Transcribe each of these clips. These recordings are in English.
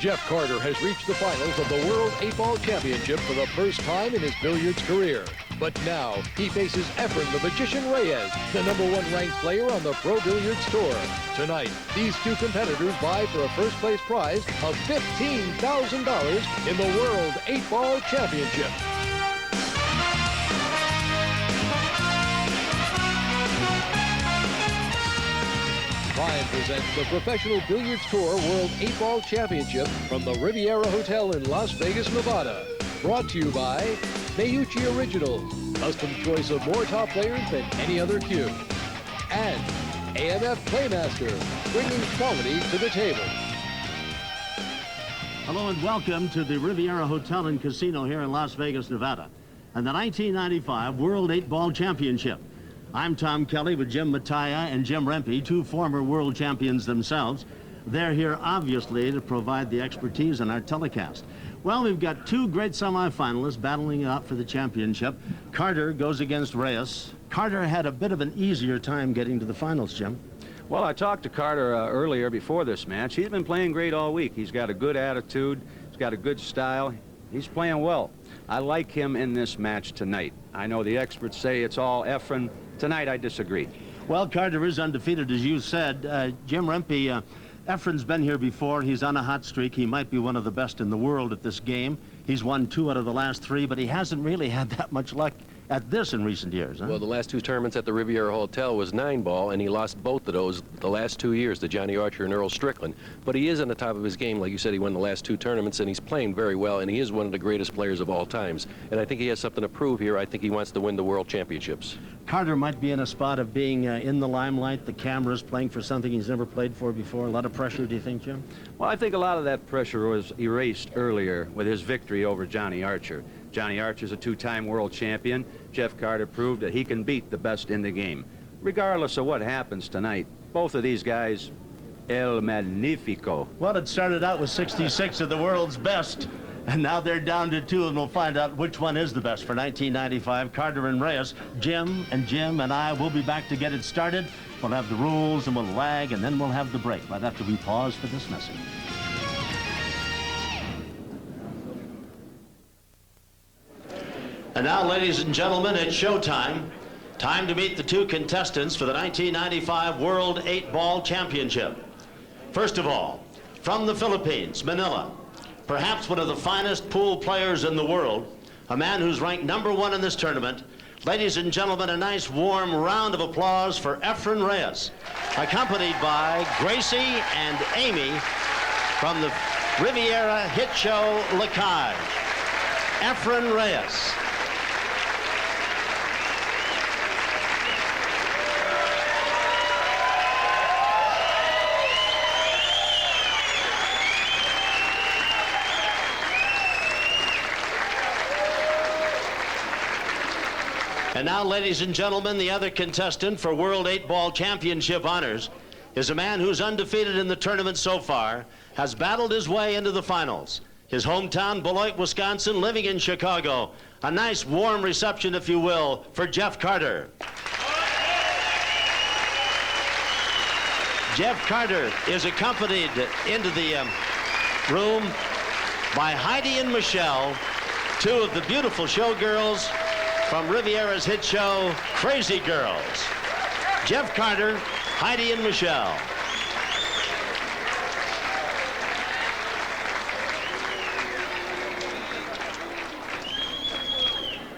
Jeff Carter has reached the finals of the World 8-Ball Championship for the first time in his billiards career. But now he faces Efren the Magician Reyes, the #1 ranked player on the Pro Billiards Tour. Tonight, these two competitors vie for a first-place prize of $15,000 in the World 8-Ball Championship. Prime presents the Professional Billiards Tour World 8-Ball Championship from the Riviera Hotel in Las Vegas, Nevada. Brought to you by Mayuchi Originals, custom choice of more top players than any other cue. And AMF Playmaster, bringing quality to the table. Hello and welcome to the Riviera Hotel and Casino here in Las Vegas, Nevada, and the 1995 World 8-Ball Championship. I'm Tom Kelly with Jim Mattia and Jim Rempe, two former world champions themselves. They're here, obviously, to provide the expertise in our telecast. Well, we've got two great semifinalists battling it out for the championship. Carter goes against Reyes. Carter had a bit of an easier time getting to the finals, Jim. Well, I talked to Carter earlier before this match. He's been playing great all week. He's got a good attitude. He's got a good style. He's playing well. I like him in this match tonight. I know the experts say it's all Efren. Tonight, I disagree. Well, Carter is undefeated, as you said. Jim Rempe, Efren's been here before. He's on a hot streak. He might be one of the best in the world at this game. He's won 2 out of the last 3, but he hasn't really had that much luck at this in recent years, huh? Well, the last 2 tournaments at the Riviera Hotel was 9-ball, and he lost both of those the last 2 years to Johnny Archer and Earl Strickland. But he is on the top of his game. Like you said, he won the last 2 tournaments, and he's playing very well, and he is one of the greatest players of all times. And I think he has something to prove here. I think he wants to win the World Championships. Carter might be in a spot of being in the limelight, the cameras, playing for something he's never played for before. A lot of pressure, do you think, Jim? Well, I think a lot of that pressure was erased earlier with his victory over Johnny Archer. Johnny Archer's a 2-time world champion. Jeff Carter proved that he can beat the best in the game. Regardless of what happens tonight, both of these guys, El Magnifico. Well, it started out with 66 of the world's best, and now they're down to 2, and we'll find out which one is the best for 1995, Carter and Reyes. Jim and I will be back to get it started. We'll have the rules, and we'll lag, and then we'll have the break right after we pause for this message. And now, ladies and gentlemen, it's showtime. Time to meet the 2 contestants for the 1995 World 8-Ball Championship. First of all, from the Philippines, Manila, perhaps one of the finest pool players in the world, a man who's ranked #1 in this tournament. Ladies and gentlemen, a nice warm round of applause for Efren Reyes, accompanied by Gracie and Amy from the Riviera hit show La Cage. Efren Reyes. And now, ladies and gentlemen, the other contestant for World 8-Ball Championship honors is a man who's undefeated in the tournament so far, has battled his way into the finals. His hometown, Beloit, Wisconsin, living in Chicago. A nice warm reception, if you will, for Jeff Carter. Jeff Carter is accompanied into the room by Heidi and Michelle, 2 of the beautiful showgirls from Riviera's hit show, Crazy Girls. Jeff Carter, Heidi and Michelle.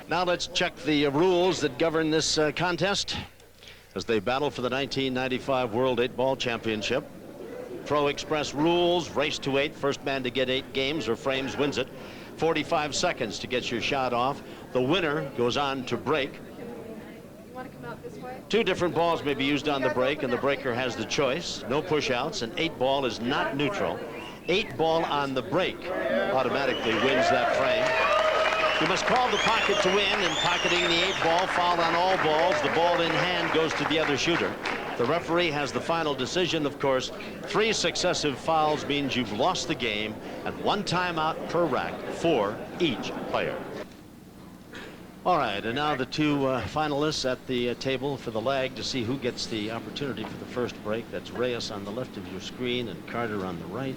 Now let's check the rules that govern this contest as they battle for the 1995 World 8-Ball Championship. Pro Express rules, race to 8, first man to get 8 games or frames wins it. 45 seconds to get your shot off. The winner goes on to break. You want to come out this way? 2 different balls may be used on the break, and the breaker has the choice. No push-outs, and 8-ball is not neutral. 8-ball on the break automatically wins that frame. You must call the pocket to win, and pocketing the 8-ball, foul on all balls. The ball in hand goes to the other shooter. The referee has the final decision, of course. 3 successive fouls means you've lost the game, and 1 timeout per rack for each player. All right, and now the 2 finalists at the table for the lag to see who gets the opportunity for the first break. That's Reyes on the left of your screen and Carter on the right.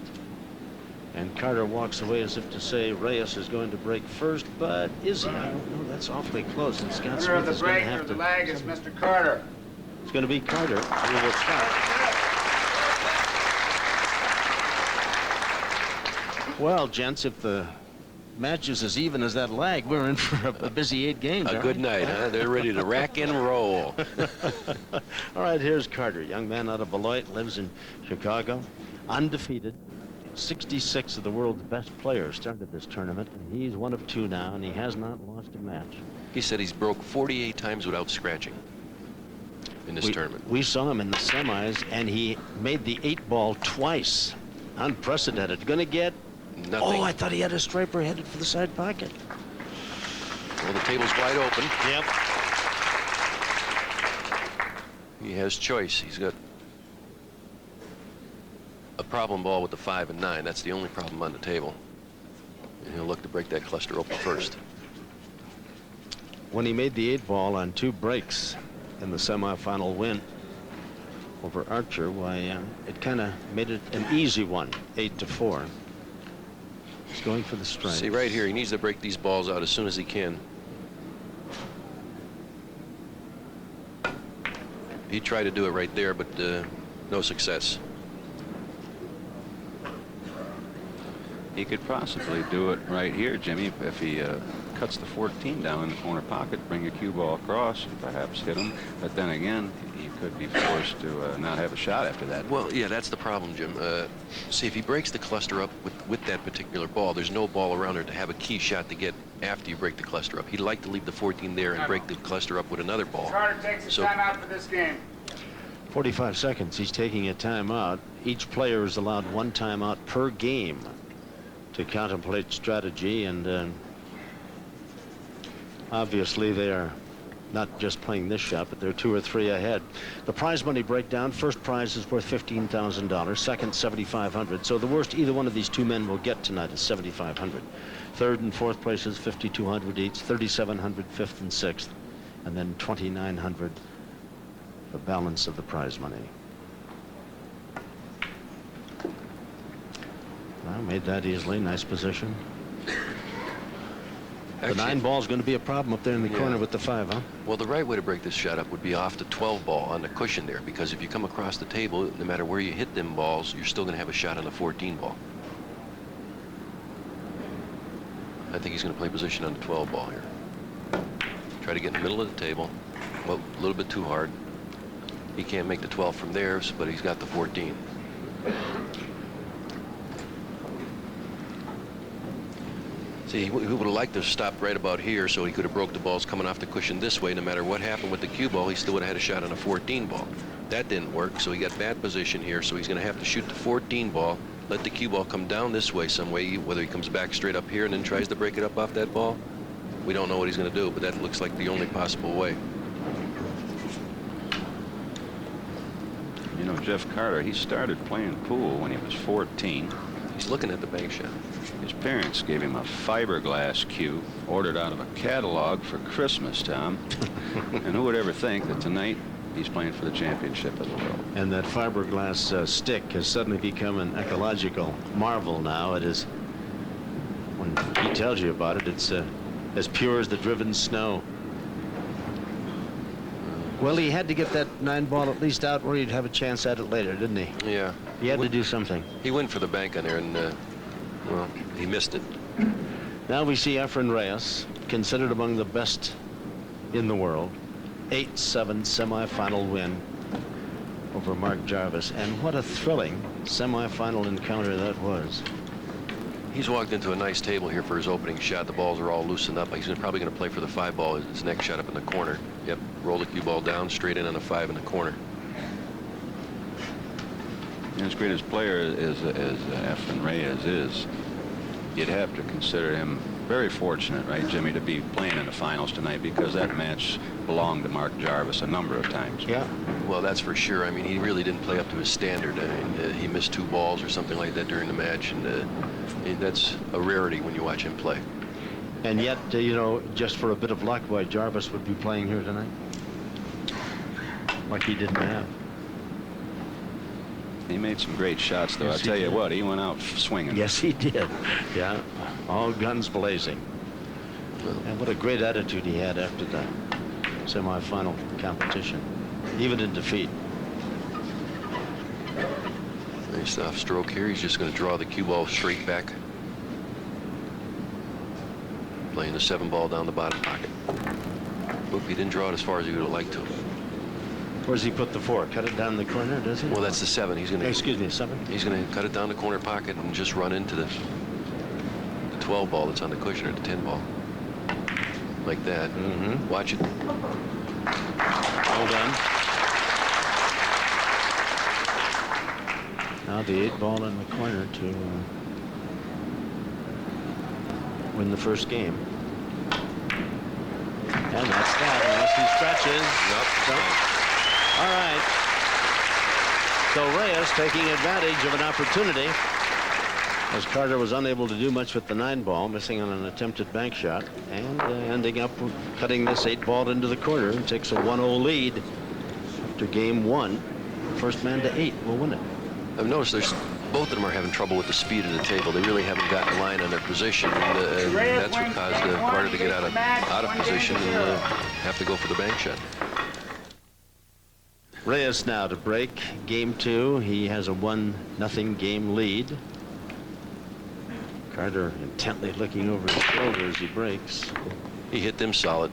And Carter walks away as if to say Reyes is going to break first, but is he? I don't know. That's awfully close. And Scott Smith is going to have to. The leg is Mr. Carter. It's going to be Carter who will start. Well, gents, if the match is as even as that lag, we're in for a busy 8 games. A good night, huh? They're ready to rack and roll. All right, here's Carter, young man out of Beloit, lives in Chicago, undefeated. 66 of the world's best players started this tournament, and he's one of 2 now, and he has not lost a match. He said he's broke 48 times without scratching in this tournament. We saw him in the semis, and he made the 8-ball twice. Unprecedented. Going to get... Nothing. Oh, I thought he had a striper headed for the side pocket. Well, the table's wide open. Yep. He has choice. He's got a problem ball with the 5 and 9. That's the only problem on the table. And he'll look to break that cluster open first. When he made the 8-ball on 2 breaks in the semifinal win over Archer, why, it kind of made it an easy one, 8-4. He's going for the strike. See, right here, he needs to break these balls out as soon as he can. He tried to do it right there, but no success. He could possibly do it right here, Jimmy, if he cuts the 14 down in the corner pocket, bring a cue ball across, and perhaps hit him. But then again, he could be forced to not have a shot after that. Well, yeah, that's the problem, Jim. See, if he breaks the cluster up with that particular ball, there's no ball around there to have a key shot to get after you break the cluster up. He'd like to leave the 14 there and break the cluster up with another ball. Carter takes a timeout for this game. 45 seconds. He's taking a timeout. Each player is allowed 1 timeout per game to contemplate strategy, and obviously they are not just playing this shot, but they're 2 or 3 ahead. The prize money breakdown: first prize is worth $15,000, second $7,500. So the worst either one of these 2 men will get tonight is $7,500. Third and fourth places $5,200 each, $3,700 fifth and sixth, and then $2,900 the balance of the prize money. Well, made that easily. Nice position. The 9 ball is going to be a problem up there in the corner with the 5, huh? Well, the right way to break this shot up would be off the 12 ball on the cushion there, because if you come across the table, no matter where you hit them balls, you're still going to have a shot on the 14 ball. I think he's going to play position on the 12 ball here. Try to get in the middle of the table. Well, a little bit too hard. He can't make the 12 from there, but he's got the 14. See, he would have liked to have stopped right about here so he could have broke the balls coming off the cushion this way. No matter what happened with the cue ball, he still would have had a shot on a 14 ball. That didn't work, so he got bad position here, so he's going to have to shoot the 14 ball, let the cue ball come down this way some way, whether he comes back straight up here and then tries to break it up off that ball. We don't know what he's going to do, but that looks like the only possible way. You know, Jeff Carter, he started playing pool when he was 14. He's looking at the bank shot. His parents gave him a fiberglass cue, ordered out of a catalog for Christmas, Tom. And who would ever think that tonight he's playing for the championship of the world? And that fiberglass stick has suddenly become an ecological marvel now. It is, when he tells you about it, it's as pure as the driven snow. Well, he had to get that 9 ball at least out where he'd have a chance at it later, didn't he? Yeah. He had to do something. He went for the bank on there, and, well, he missed it. Now we see Efren Reyes, considered among the best in the world. 8-7 semifinal win over Mark Jarvis. And what a thrilling semifinal encounter that was. He's walked into a nice table here for his opening shot. The balls are all loosened up. He's probably going to play for the 5 ball. His next shot up in the corner. Yep, roll the cue ball down, straight in on the 5 in the corner. And as great as player as Efren Reyes is, you'd have to consider him very fortunate, right, Jimmy, to be playing in the finals tonight, because that match belonged to Mark Jarvis a number of times. Yeah. Well, that's for sure. I mean, he really didn't play up to his standard. I mean, he missed 2 balls or something like that during the match, and that's a rarity when you watch him play. And yet, you know, just for a bit of luck, why Jarvis would be playing here tonight. Like he didn't have. He made some great shots, though. Yes, I'll tell he you did. what, he went out swinging. Yes, he did. Yeah, all guns blazing. And what a great attitude he had after the semifinal competition, even in defeat. Nice off stroke here. He's just going to draw the cue ball straight back. Playing the 7-ball down the bottom pocket. Oop, he didn't draw it as far as he would have liked to. Where's he put the 4? Cut it down the corner, does he? Well, that's the 7. He's going to. Excuse me, 7. He's going to cut it down the corner pocket and just run into the 12 ball that's on the cushion, or the 10 ball. Like that. Mm-hmm. Watch it. Well done. Now the 8-ball in the corner to win the first game. And that's that, unless he stretches. All right. So Reyes taking advantage of an opportunity, as Carter was unable to do much with the 9-ball, missing on an attempted bank shot, and ending up cutting this 8-ball into the corner. Takes a 1-0 lead after game 1. First man to 8 will win it. I've noticed both of them are having trouble with the speed of the table. They really haven't gotten line on their position, and that's what caused Carter to get out of position and have to go for the bank shot. Reyes now to break game 2. He has a 1-0 game lead. Carter intently looking over his shoulder as he breaks. He hit them solid.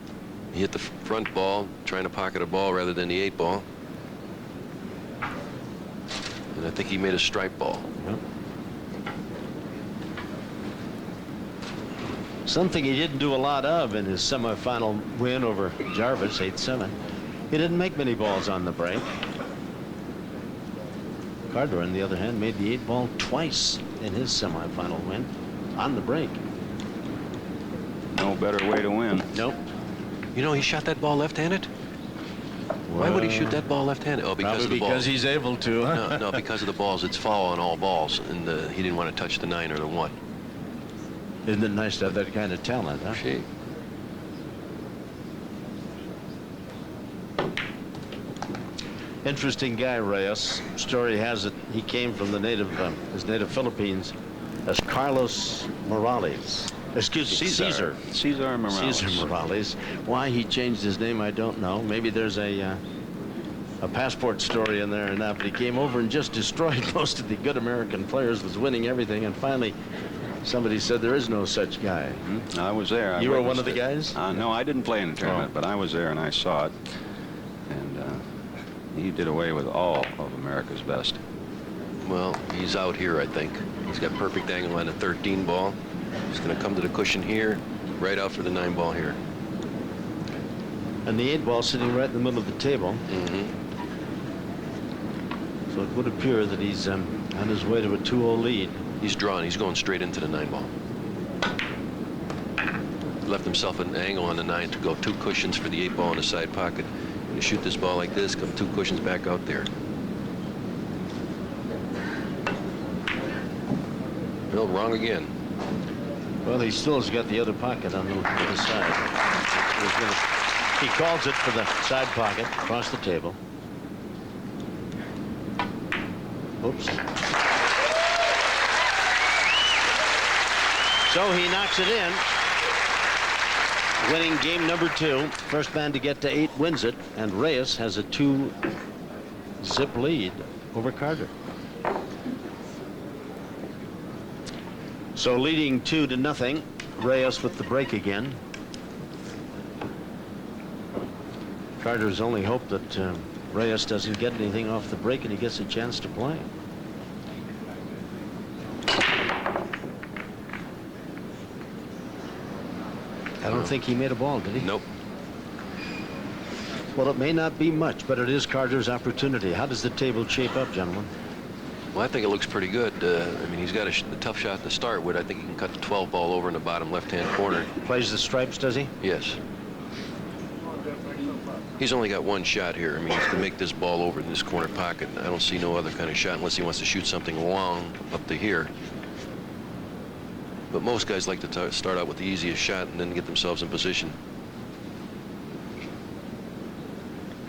He hit the front ball, trying to pocket a ball rather than the 8-ball. And I think he made a stripe ball. Yep. Something he didn't do a lot of in his semifinal win over Jarvis, 8-7. He didn't make many balls on the break. Carter, on the other hand, made the 8-ball twice in his semifinal win on the break. No better way to win. Nope. You know, he shot that ball left-handed. Why would he shoot that ball left-handed? Oh, because of the balls. Because he's able to. Huh? No, because of the balls. It's foul on all balls, and he didn't want to touch the 9 or the 1. Isn't it nice to have that kind of talent, huh? Gee. Interesting guy, Reyes. Story has it he came from the his native Philippines as Carlos Morales. Excuse me, Caesar. Cesar Morales. Cesar Morales. Why he changed his name, I don't know. Maybe there's a passport story in there or not, but he came over and just destroyed most of the good American players, was winning everything, and finally somebody said there is no such guy. I was there. I You were one witnessed of the it. guys? No, I didn't play in the tournament, but I was there and I saw it. And he did away with all of America's best. Well, he's out here, I think. He's got perfect angle on the 13 ball. He's going to come to the cushion here, right out for the 9 ball here. And the 8-ball sitting right in the middle of the table. Mm-hmm. So it would appear that he's on his way to a 2-0 lead. He's drawn. He's going straight into the 9 ball. Left himself an angle on the 9 to go 2 cushions for the 8 ball in the side pocket. You shoot this ball like this, come 2 cushions back out there. No, wrong again. Well, he still has got the other pocket on the other side. He calls it for the side pocket across the table. Oops. So he knocks it in, winning game number 2. First man to get to 8 wins it, and Reyes has a 2-zip lead over Carter. So leading 2-0, Reyes with the break again. Carter's only hope that Reyes doesn't get anything off the break and he gets a chance to play. I don't think he made a ball, did he? Nope. Well, it may not be much, but it is Carter's opportunity. How does the table shape up, gentlemen? Well, I think it looks pretty good. I mean, he's got a tough shot to start with. I think he can cut the 12 ball over in the bottom left-hand corner. Plays the stripes, does he? Yes. He's only got 1 shot here. I mean, he's to make this ball over in this corner pocket. I don't see no other kind of shot unless he wants to shoot something long up to here. But most guys like to start out with the easiest shot and then get themselves in position.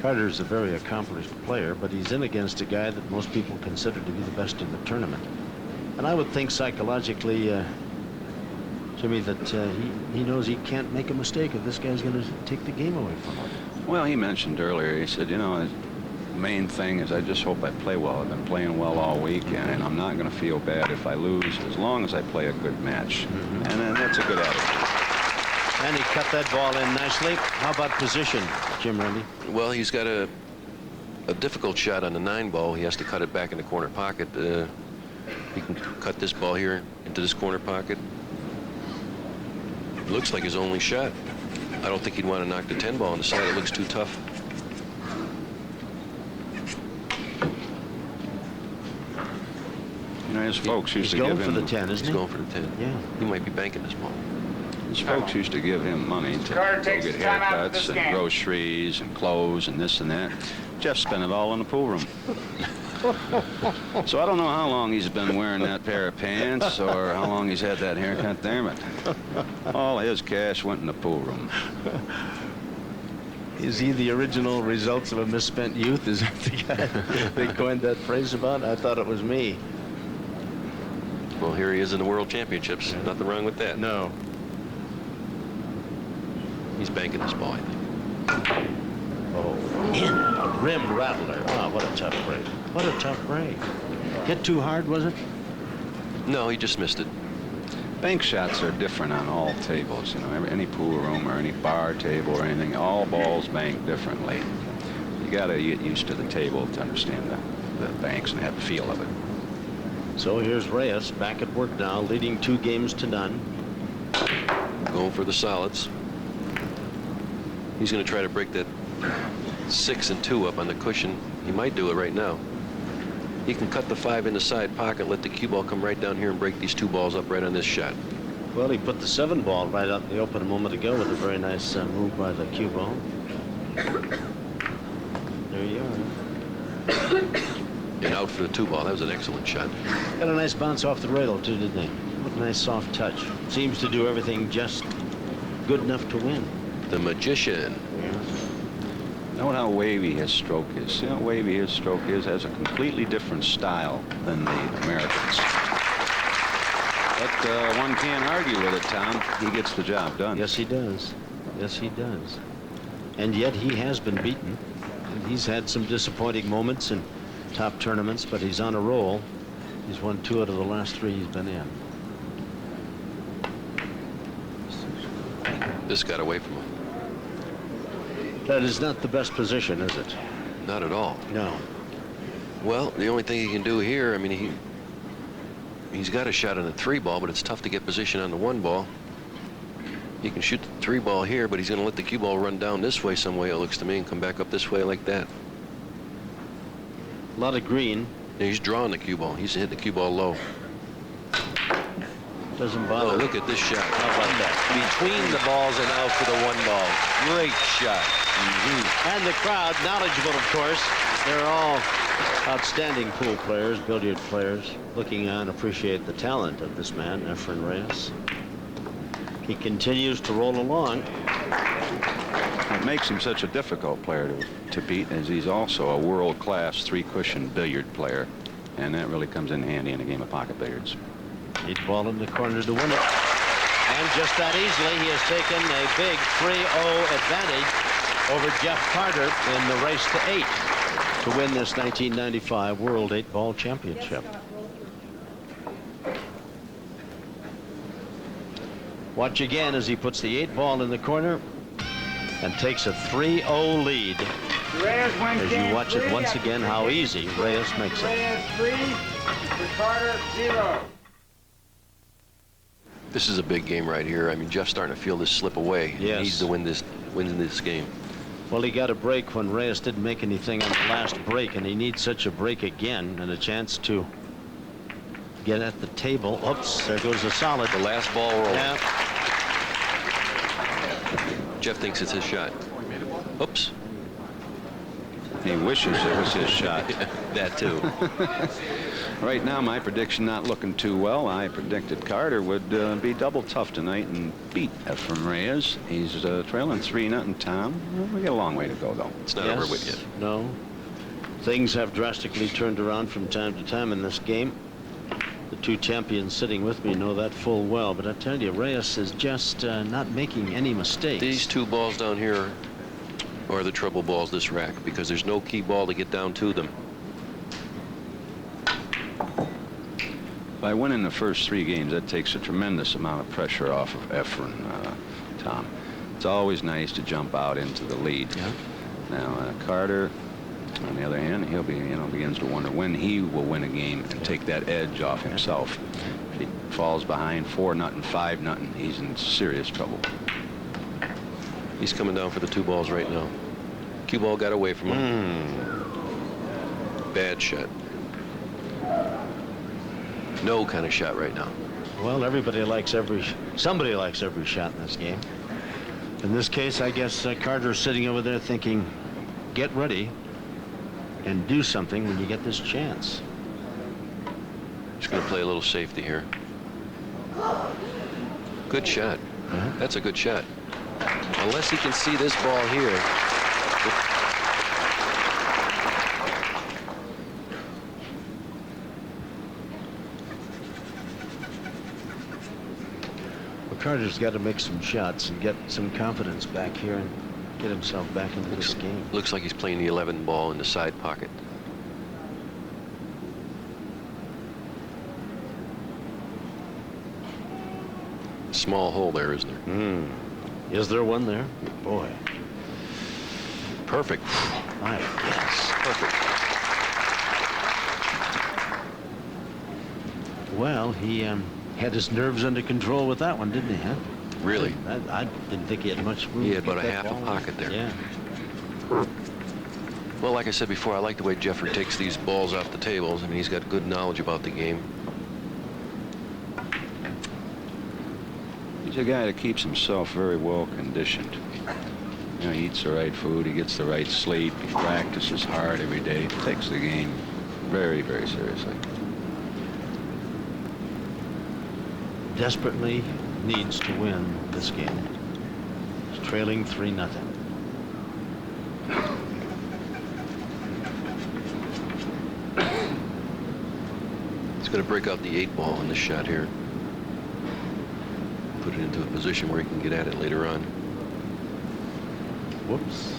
Carter's a very accomplished player, but he's in against a guy that most people consider to be the best in the tournament. And I would think psychologically, Jimmy, that he knows he can't make a mistake if this guy's going to take the game away from him. Well, he mentioned earlier, he said, you know, the main thing is I just hope I play well. I've been playing well all week, and I'm not going to feel bad if I lose as long as I play a good match. And that's a good attitude. And he cut that ball in nicely. How about position, Jim Remby? Well, he's got a difficult shot on the 9 ball. He has to cut it back in the corner pocket. He can cut this ball here into this corner pocket. Looks like his only shot. I don't think he'd want to knock the 10 ball on the side. It looks too tough. You know, his folks used to He's give going him... for the 10, isn't He's he? going for the 10. Yeah. He might be banking this ball. His folks used to give him money to Carter go takes get his time out for haircuts this and game. groceries and clothes and this and that. Jeff spent it all in the pool room. So I don't know how long he's been wearing that pair of pants or how long he's had that haircut there, but all his cash went in the pool room. Is he the original results of a misspent youth? Is that the guy they coined that phrase about? I thought it was me. Well, here he is in the World Championships. Nothing wrong with that. No. He's banking this ball, I think. Oh, in a rim rattler. Wow, what a tough break. What a tough break. Hit too hard, was it? No, he just missed it. Bank shots are different on all tables. You know, any pool room or any bar table or anything, all balls bank differently. You got to get used to the table to understand the banks and have the feel of it. So here's Reyes back at work now, leading 2 games to none. Going for the solids. He's going to try to break that 6 and 2 up on the cushion. He might do it right now. He can cut the 5 in the side pocket, let the cue ball come right down here and break these 2 balls up right on this shot. Well, he put the 7 ball right out in the open a moment ago with a very nice move by the cue ball. There you are. And out for the 2 ball. That was an excellent shot. Got a nice bounce off the rail, too, didn't he? What a nice soft touch. Seems to do everything just good enough to win. The magician. Note how wavy his stroke is. See how wavy his stroke is? Has a completely different style than the Americans. But one can't argue with it, Tom. He gets the job done. Yes, he does. Yes, he does. And yet he has been beaten. He's had some disappointing moments in top tournaments, but he's on a roll. He's won 2 out of the last 3 he's been in. This got away from him. That is not the best position, is it? Not at all. No. Well, the only thing he can do here, I mean, he's got a shot on the 3 ball, but it's tough to get position on the 1 ball. He can shoot the 3 ball here, but he's going to let the cue ball run down this way some way, it looks to me, and come back up this way like that. A lot of green. And he's drawing the cue ball. He's hitting the cue ball low. Doesn't bother. Oh, look at this shot. How about that? Between the balls and out for the 1 ball. Great shot. And the crowd, knowledgeable, of course. They're all outstanding pool players, billiard players, looking on, appreciate the talent of this man, Efren Reyes. He continues to roll along. What makes him such a difficult player to beat is he's also a world-class 3-cushion billiard player, and that really comes in handy in a game of pocket billiards. 8 ball in the corner to win it. And just that easily, he has taken a big 3-0 advantage over Jeff Carter in the race to 8 to win this 1995 World 8-Ball Championship. Watch again as he puts the 8 ball in the corner and takes a 3-0 lead. Reyes wins As you watch it once again, how easy Reyes makes it. Reyes 3, Carter 0. This is a big game right here. I mean, Jeff's starting to feel this slip away. Yes. He needs to win this game. Well, he got a break when Reyes didn't make anything on the last break, and he needs such a break again and a chance to get at the table. Oops, there goes a solid. The last ball roll. Yeah. Jeff thinks it's his shot. Oops. He wishes it was his shot. That too. Right now, my prediction not looking too well. I predicted Carter would be double tough tonight and beat Efren Reyes. He's trailing 3-0, Tom. Well, we got a long way to go, though. It's not over with yet. No. Things have drastically turned around from time to time in this game. The two champions sitting with me know that full well, but I tell you, Reyes is just not making any mistakes. These two balls down here are the trouble balls this rack, because there's no key ball to get down to them. By winning the first 3 games, that takes a tremendous amount of pressure off of Efren, Tom. It's always nice to jump out into the lead. Yeah. Now, Carter, on the other hand, he'll be, begins to wonder when he will win a game and take that edge off himself. If he falls behind 4-0, 5-0, he's in serious trouble. He's coming down for the 2 balls right now. Cue ball got away from him. Bad shot. No kind of shot right now. Well, somebody likes every shot in this game. In this case, I guess Carter's sitting over there thinking, get ready and do something when you get this chance. He's going to play a little safety here. Good shot. That's a good shot. Unless he can see this ball here. Carter's got to make some shots and get some confidence back here and get himself back into this game. Looks like he's playing the 11 ball in the side pocket. Small hole there, isn't there? Is there one there? Boy. Perfect. My, yes. Perfect. Well, he had his nerves under control with that one, didn't he? Huh? Really? I didn't think he had much room. He to had about get a that half a ball. pocket there. Yeah. Well, like I said before, I like the way Jeffrey takes these balls off the tables. I mean, he's got good knowledge about the game. He's a guy that keeps himself very well conditioned. He eats the right food, he gets the right sleep, he practices hard every day, takes the game very, very seriously. Desperately needs to win this game. He's trailing 3-0. He's going to break out the 8 ball in this shot here. Put it into a position where he can get at it later on. Whoops.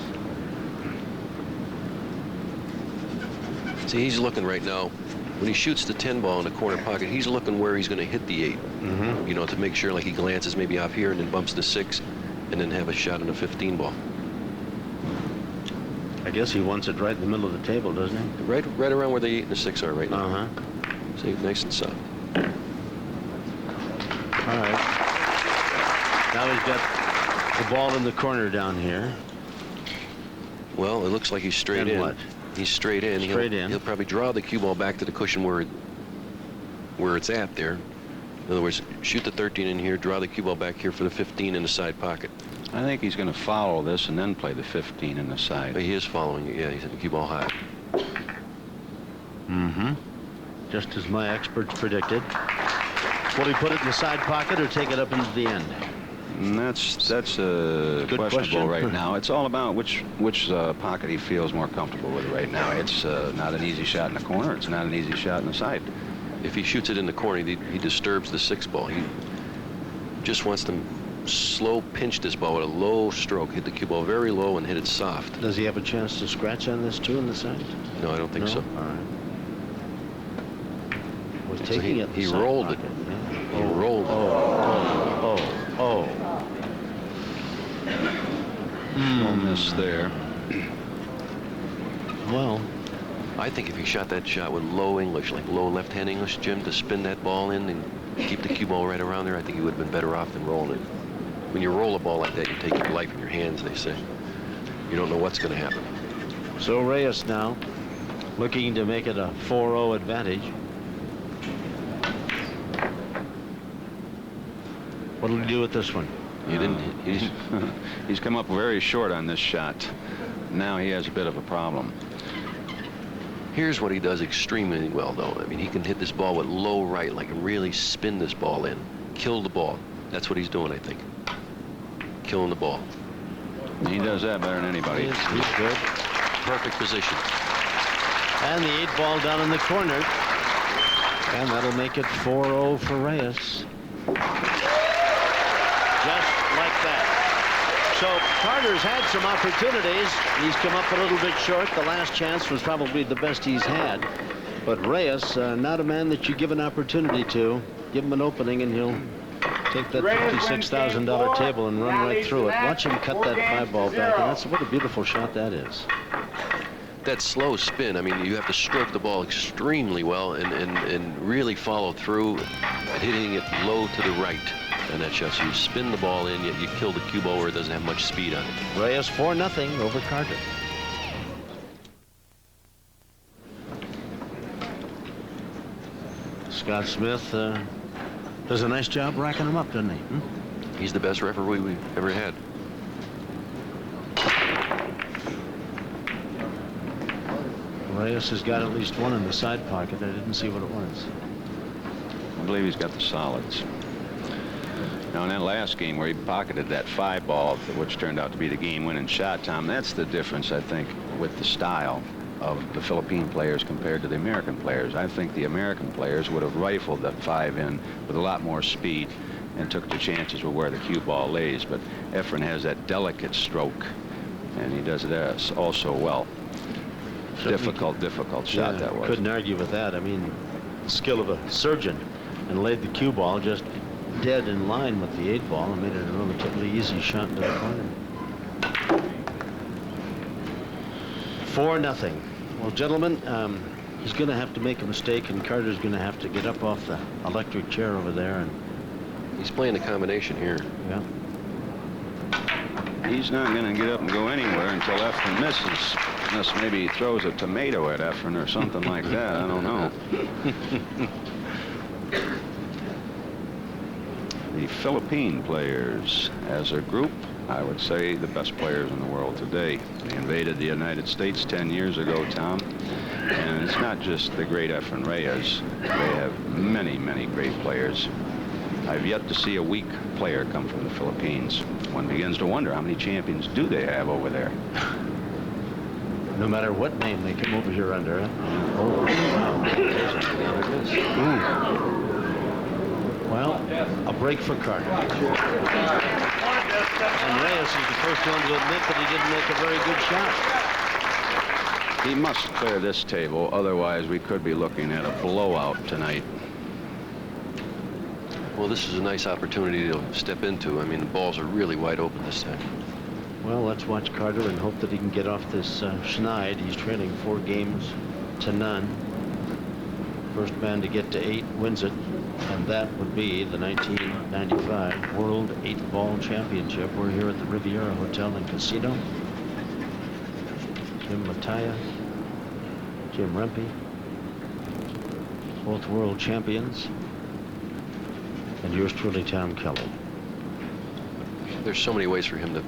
See, he's looking right now. When he shoots the 10 ball in the corner pocket, he's looking where he's going to hit the 8. To make sure, like, he glances maybe off here and then bumps the 6 and then have a shot in a 15 ball. I guess he wants it right in the middle of the table, doesn't he? Right around where the 8 and the 6 are right now. See, nice and soft. All right. Now he's got the ball in the corner down here. Well, it looks like he's straight And in. what? He's straight in. Straight in. He'll probably draw the cue ball back to the cushion where it's at there. In other words, shoot the 13 in here, draw the cue ball back here for the 15 in the side pocket. I think he's going to follow this and then play the 15 in the side. But he is following it. Yeah, he's hitting the cue ball high. Just as my experts predicted. Will he put it in the side pocket or take it up into the end? And that's Good questionable question. right now. It's all about which pocket he feels more comfortable with right now. It's not an easy shot in the corner. It's not an easy shot in the side. If he shoots it in the corner, he disturbs the 6 ball. He just wants to slow pinch this ball with a low stroke, hit the cue ball very low and hit it soft. Does he have a chance to scratch on this too in the side? No, I don't think so. All right. Was So taking it. he rolled it. Yeah. He rolled it. Oh. No miss there. Well, I think if he shot that shot with low English, like low left-hand English, Jim, to spin that ball in and keep the cue ball right around there, I think he would have been better off than rolling it. When you roll a ball like that, you take your life in your hands, they say. You don't know what's going to happen. so Reyes now looking to make it a 4-0 advantage. What'll he do with this one? He's come up very short on this shot. Now he has a bit of a problem. Here's what he does extremely well, though. I mean, he can hit this ball with low right, like really spin this ball in, kill the ball. That's what he's doing, I think. Killing the ball. He does that better than anybody. He's good. Perfect position. And the 8-ball down in the corner. And that'll make it 4-0 for Reyes. Just like that. So Carter's had some opportunities. He's come up a little bit short. The last chance was probably the best he's had. But Reyes, not a man that you give an opportunity to. Give him an opening and he'll take that $56,000 table and run right through it. Watch him cut that 5-ball back. And that's what a beautiful shot that is. That slow spin, I mean, you have to stroke the ball extremely well and really follow through at hitting it low to the right. And that's just, you spin the ball in, yet you kill the cue ball where it doesn't have much speed on it. Reyes 4-0 over Carter. Scott Smith does a nice job racking them up, doesn't he? He's the best referee we've ever had. Reyes has got at least one in the side pocket. I didn't see what it was. I believe he's got the solids. Now, in that last game where he pocketed that 5-ball, which turned out to be the game-winning shot, Tom, that's the difference, I think, with the style of the Philippine players compared to the American players. I think the American players would have rifled that 5 in with a lot more speed and took the chances with where the cue ball lays. But Efren has that delicate stroke, and he does it also well. Difficult shot that was. Couldn't argue with that. I mean, skill of a surgeon, and laid the cue ball just dead in line with the 8-ball and made it a relatively easy shot into the corner. 4-0. Well, gentlemen, he's going to have to make a mistake, and Carter's going to have to get up off the electric chair over there. And he's playing the combination here. Yeah. He's not going to get up and go anywhere until Efren misses. Unless maybe he throws a tomato at Efren or something like that. I don't know. The Philippine players, as a group, I would say the best players in the world today. They invaded the United States 10 years ago, Tom. And it's not just the great Efren Reyes. They have many, many great players. I've yet to see a weak player come from the Philippines. One begins to wonder how many champions do they have over there. No matter what name they come over here under. Huh? Oh, wow. Well, a break for Carter. And Reyes is the first one to admit that he didn't make a very good shot. He must clear this table, otherwise we could be looking at a blowout tonight. Well, this is a nice opportunity to step into. I mean, the balls are really wide open this time. Well, let's watch Carter and hope that he can get off this schneid. He's trailing 4 games to none. First man to get to 8 wins it, and that would be the 1995 World 8-Ball Championship. We're here at the Riviera Hotel and Casino. Jim Mattia, Jim Rempe, both world champions, and yours truly, Tom Kelly. There's so many ways for him to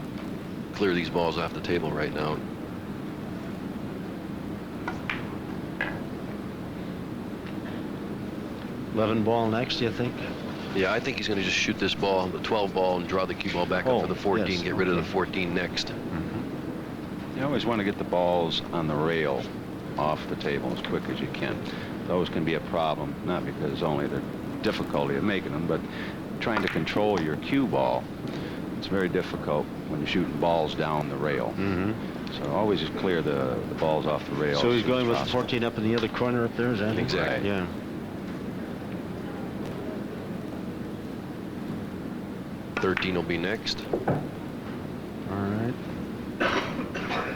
clear these balls off the table right now. $11 next, do you think? Yeah, I think he's going to just shoot this ball, the 12 ball, and draw the cue ball back up for the 14, yes, get rid of the 14 next. You always want to get the balls on the rail off the table as quick as you can. Those can be a problem, not because only the difficulty of making them, but trying to control your cue ball. It's very difficult when you're shooting balls down the rail. So always just clear the balls off the rail. So he's going with the 14 up in the other corner up there, is that Exactly. Yeah. $13 will be next. All right.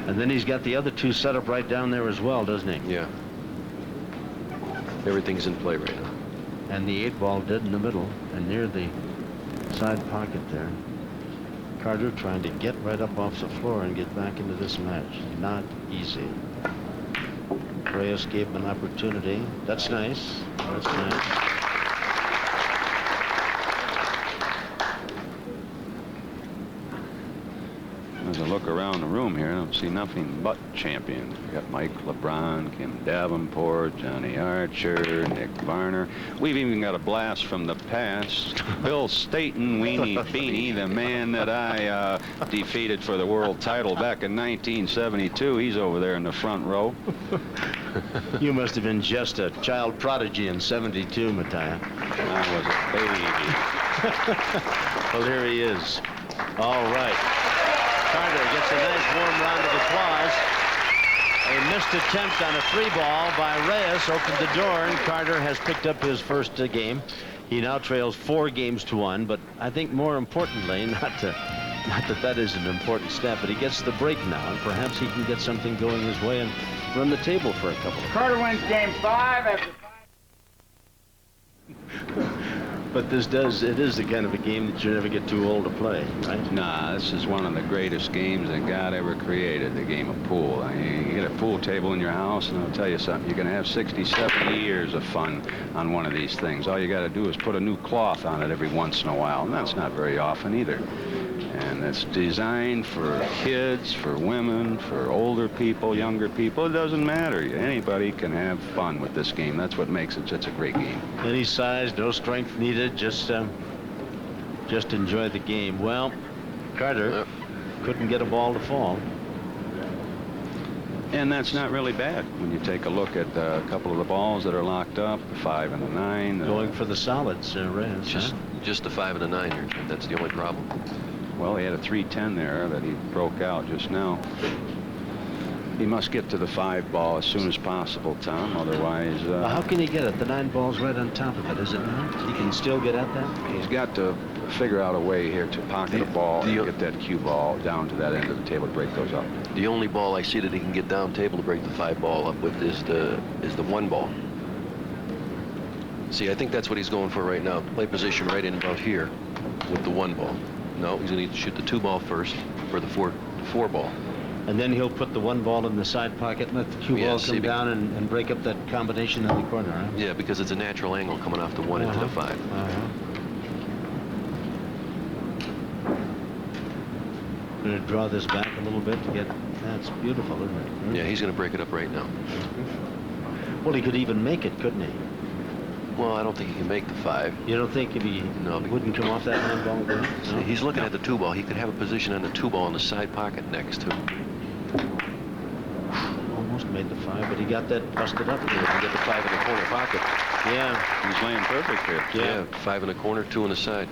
And then he's got the other 2 set up right down there as well, doesn't he? Yeah. Everything's in play right now. And the 8-ball dead in the middle and near the side pocket there. Carter trying to get right up off the floor and get back into this match. Not easy. Reyes gave him an opportunity. That's nice. That's nice. As I look around the room here, I don't see nothing but champions. We got Mike LeBron, Kim Davenport, Johnny Archer, Nick Varner. We've even got a blast from the past. Bill Staten, Weenie Beanie, the man that I defeated for the world title back in 1972. He's over there in the front row. You must have been just a child prodigy in '72, Mattia. I was a baby. Well, here he is. All right. Carter gets a nice warm round of applause. A missed attempt on a 3-ball by Reyes opened the door, and Carter has picked up his first game. He now trails 4 games to 1, but I think more importantly, not that that is an important step, but he gets the break now, and perhaps he can get something going his way and run the table for a couple of Carter wins game 5 after 5. But it is the kind of a game that you never get too old to play, right? Nah, this is one of the greatest games that God ever created, the game of pool. I mean, you get a pool table in your house, and I'll tell you something, you're going to have 60, 70 years of fun on one of these things. All you got to do is put a new cloth on it every once in a while, and that's not very often either. And it's designed for kids, for women, for older people, younger people. It doesn't matter. Anybody can have fun with this game. That's what makes it such a great game. Any size, no strength needed, just enjoy the game. Well, Carter couldn't get a ball to fall. And that's not really bad when you take a look at a couple of the balls that are locked up, the 5 and the 9. Going for the solids, Reyes. Just the 5 and the 9 here. That's the only problem. Well, he had a 310 there that he broke out just now. He must get to the 5 ball as soon as possible, Tom. Otherwise, how can he get it? The 9 ball's right on top of it, is it not? He can still get at that? he's got to figure out a way here to pocket a ball and get that cue ball down to that end of the table to break those up. The only ball I see that he can get down table to break the 5 ball up with is the 1 ball. See, I think that's what he's going for right now. Play position right in about here with the 1 ball. No, he's going to need to shoot the 2 ball first for the 4 ball. And then he'll put the 1 ball in the side pocket and let the 2 ball come down and break up that combination in the corner, right? Yeah, because it's a natural angle coming off the 1 into the 5. Going to draw this back a little bit to get... That's beautiful, isn't it? Yeah, he's going to break it up right now. Well, he could even make it, couldn't he? Well, I don't think he can make the 5. You don't think if he wouldn't come off that 9 ball? No? See, he's looking at the 2 ball. He could have a position on the 2 ball in the side pocket next to him. Almost made the 5, but he got that busted up. He can get the 5 in the corner pocket. Yeah. He's laying perfect here. Yeah, 5 in the corner, 2 in the side.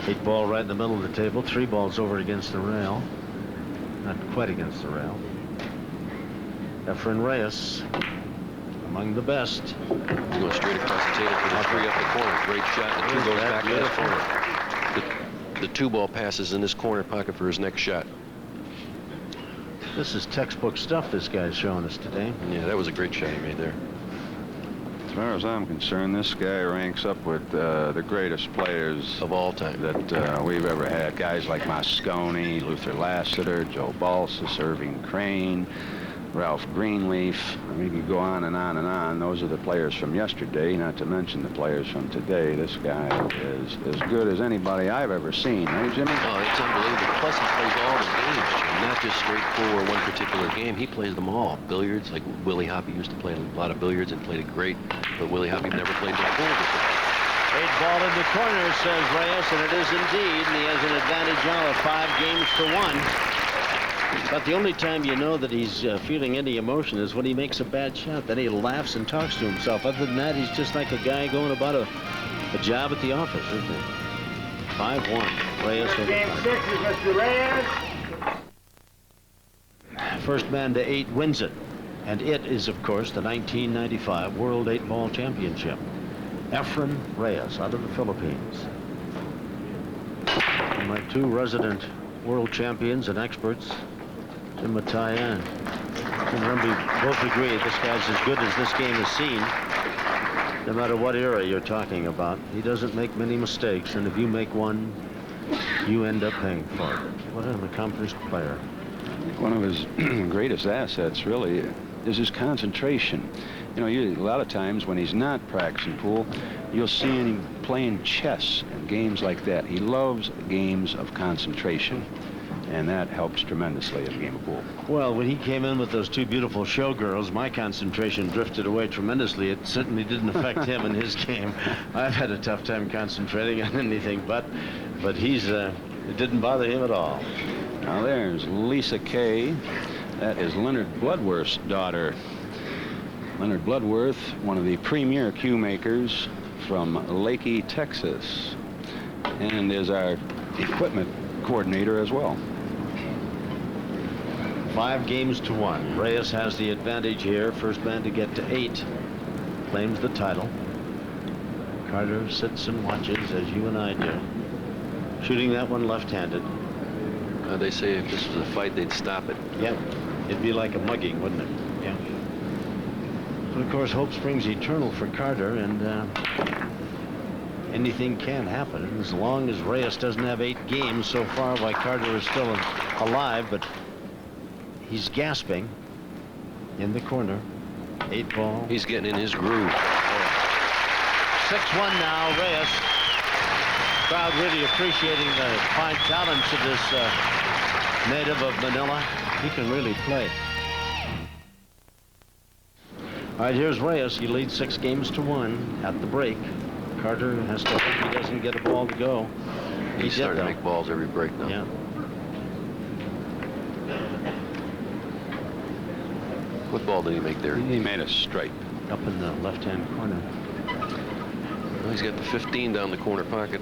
8 ball right in the middle of the table. 3 balls over against the rail. Not quite against the rail. Efren Reyes, among the best. He's going straight across the table for the 3 up the corner. Great shot. The 2 goes back to the corner. The 2 ball passes in this corner pocket for his next shot. This is textbook stuff this guy's showing us today. Yeah, that was a great shot he made there. As far as I'm concerned, this guy ranks up with the greatest players of all time that we've ever had. Guys like Moscone, Luther Lassiter, Joe Balsas, Irving Crane, Ralph Greenleaf. I mean, you can go on and on and on. Those are the players from yesterday, not to mention the players from today. This guy is as good as anybody I've ever seen, right, Jimmy? Oh, it's unbelievable. Plus, he plays all the games, Jim. Not just straightforward one particular game. He plays them all. Billiards, like Willie Hoppe used to play a lot of billiards and played it great, but Willie Hoppe never played the pool before. 8 ball in the corner, says Reyes, and it is indeed, and he has an advantage now of 5 games to 1. But the only time you know that he's feeling any emotion is when he makes a bad shot. Then he laughs and talks to himself. Other than that, he's just like a guy going about a job at the office, isn't he? 5-1. Reyes over Game 6 is Mr. Reyes. First man to 8 wins it. And it is, of course, the 1995 World 8-Ball Championship. Efren Reyes out of the Philippines. And my 2 resident world champions and experts, Jim Mattia and Jim Rumby, both agree this guy's as good as this game has seen, no matter what era you're talking about. He doesn't make many mistakes, and if you make one, you end up paying for it. What an accomplished player. One of his greatest assets, really, is his concentration. You know, a lot of times when he's not practicing pool, you'll see him playing chess and games like that. He loves games of concentration, and that helps tremendously in a game of pool. Well, when he came in with those two beautiful showgirls, my concentration drifted away tremendously. It certainly didn't affect him in his game. I've had a tough time concentrating on anything, but he's it didn't bother him at all. Now there's Lisa Kay. That is Leonard Bloodworth's daughter. Leonard Bloodworth, one of the premier cue makers from Leakey, Texas, and is our equipment coordinator as well. 5 games to 1. Reyes has the advantage here. First man to get to 8 claims the title. Carter sits and watches, as you and I do. Shooting that one left-handed. They say if this was a fight, they'd stop it. Yep. It'd be like a mugging, wouldn't it? Yeah. But of course, hope springs eternal for Carter, and anything can happen. As long as Reyes doesn't have 8 games so far, why Carter is still alive, but he's gasping in the corner. 8 ball. He's getting in his groove. 6-1 now, Reyes. Crowd really appreciating the fine talents of this native of Manila. He can really play. All right, here's Reyes. He leads 6 games to 1 at the break. Carter has to hope he doesn't get a ball to go. He's starting to make balls every break now. Yeah. What ball did he make there? He made a stripe. Up in the left-hand corner. Well, he's got the 15 down the corner pocket.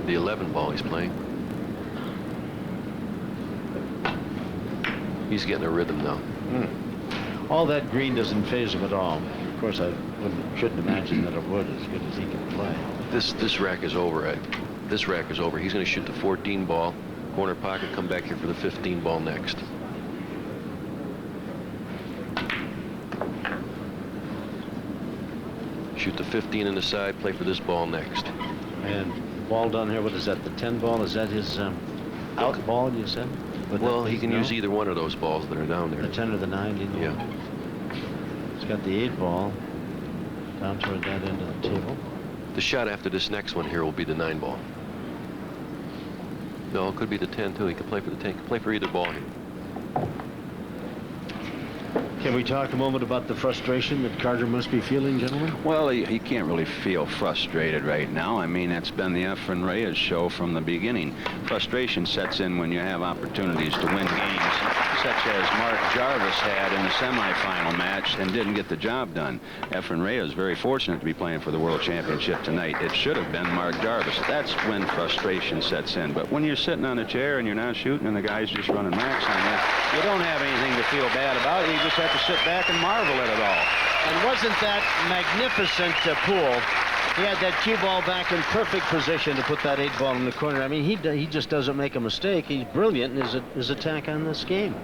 The 11 ball he's playing. He's getting a rhythm now. All that green doesn't phase him at all. Of course, I shouldn't imagine that it would, as good as he can play. This rack is over. This rack is over. He's going to shoot the 14 ball, corner pocket, come back here for the 15 ball next. Shoot the 15 in the side, play for this ball next. And ball down here, what is that, the 10 ball? Is that his out ball, you said? Well, he can use either one of those balls that are down there. The 10 or the 9, you know? Yeah. He's got the 8 ball down toward that end of the table. The shot after this next one here will be the 9 ball. No, it could be the 10 too. He can play for the 10. He can play for either ball here. Can we talk a moment about the frustration that Carter must be feeling, gentlemen? Well, he can't really feel frustrated right now. I mean, that's been the Efren Reyes show from the beginning. Frustration sets in when you have opportunities to win games, such as Mark Jarvis had in the semifinal match and didn't get the job done. Efren Reyes is very fortunate to be playing for the World Championship tonight. It should have been Mark Jarvis. That's when frustration sets in. But when you're sitting on a chair and you're not shooting and the guy's just running max on you don't have anything to feel bad about. You just have to sit back and marvel at it all. And wasn't that magnificent pool? He had that cue ball back in perfect position to put that 8 ball in the corner. I mean, he just doesn't make a mistake. He's brilliant in his attack on this game.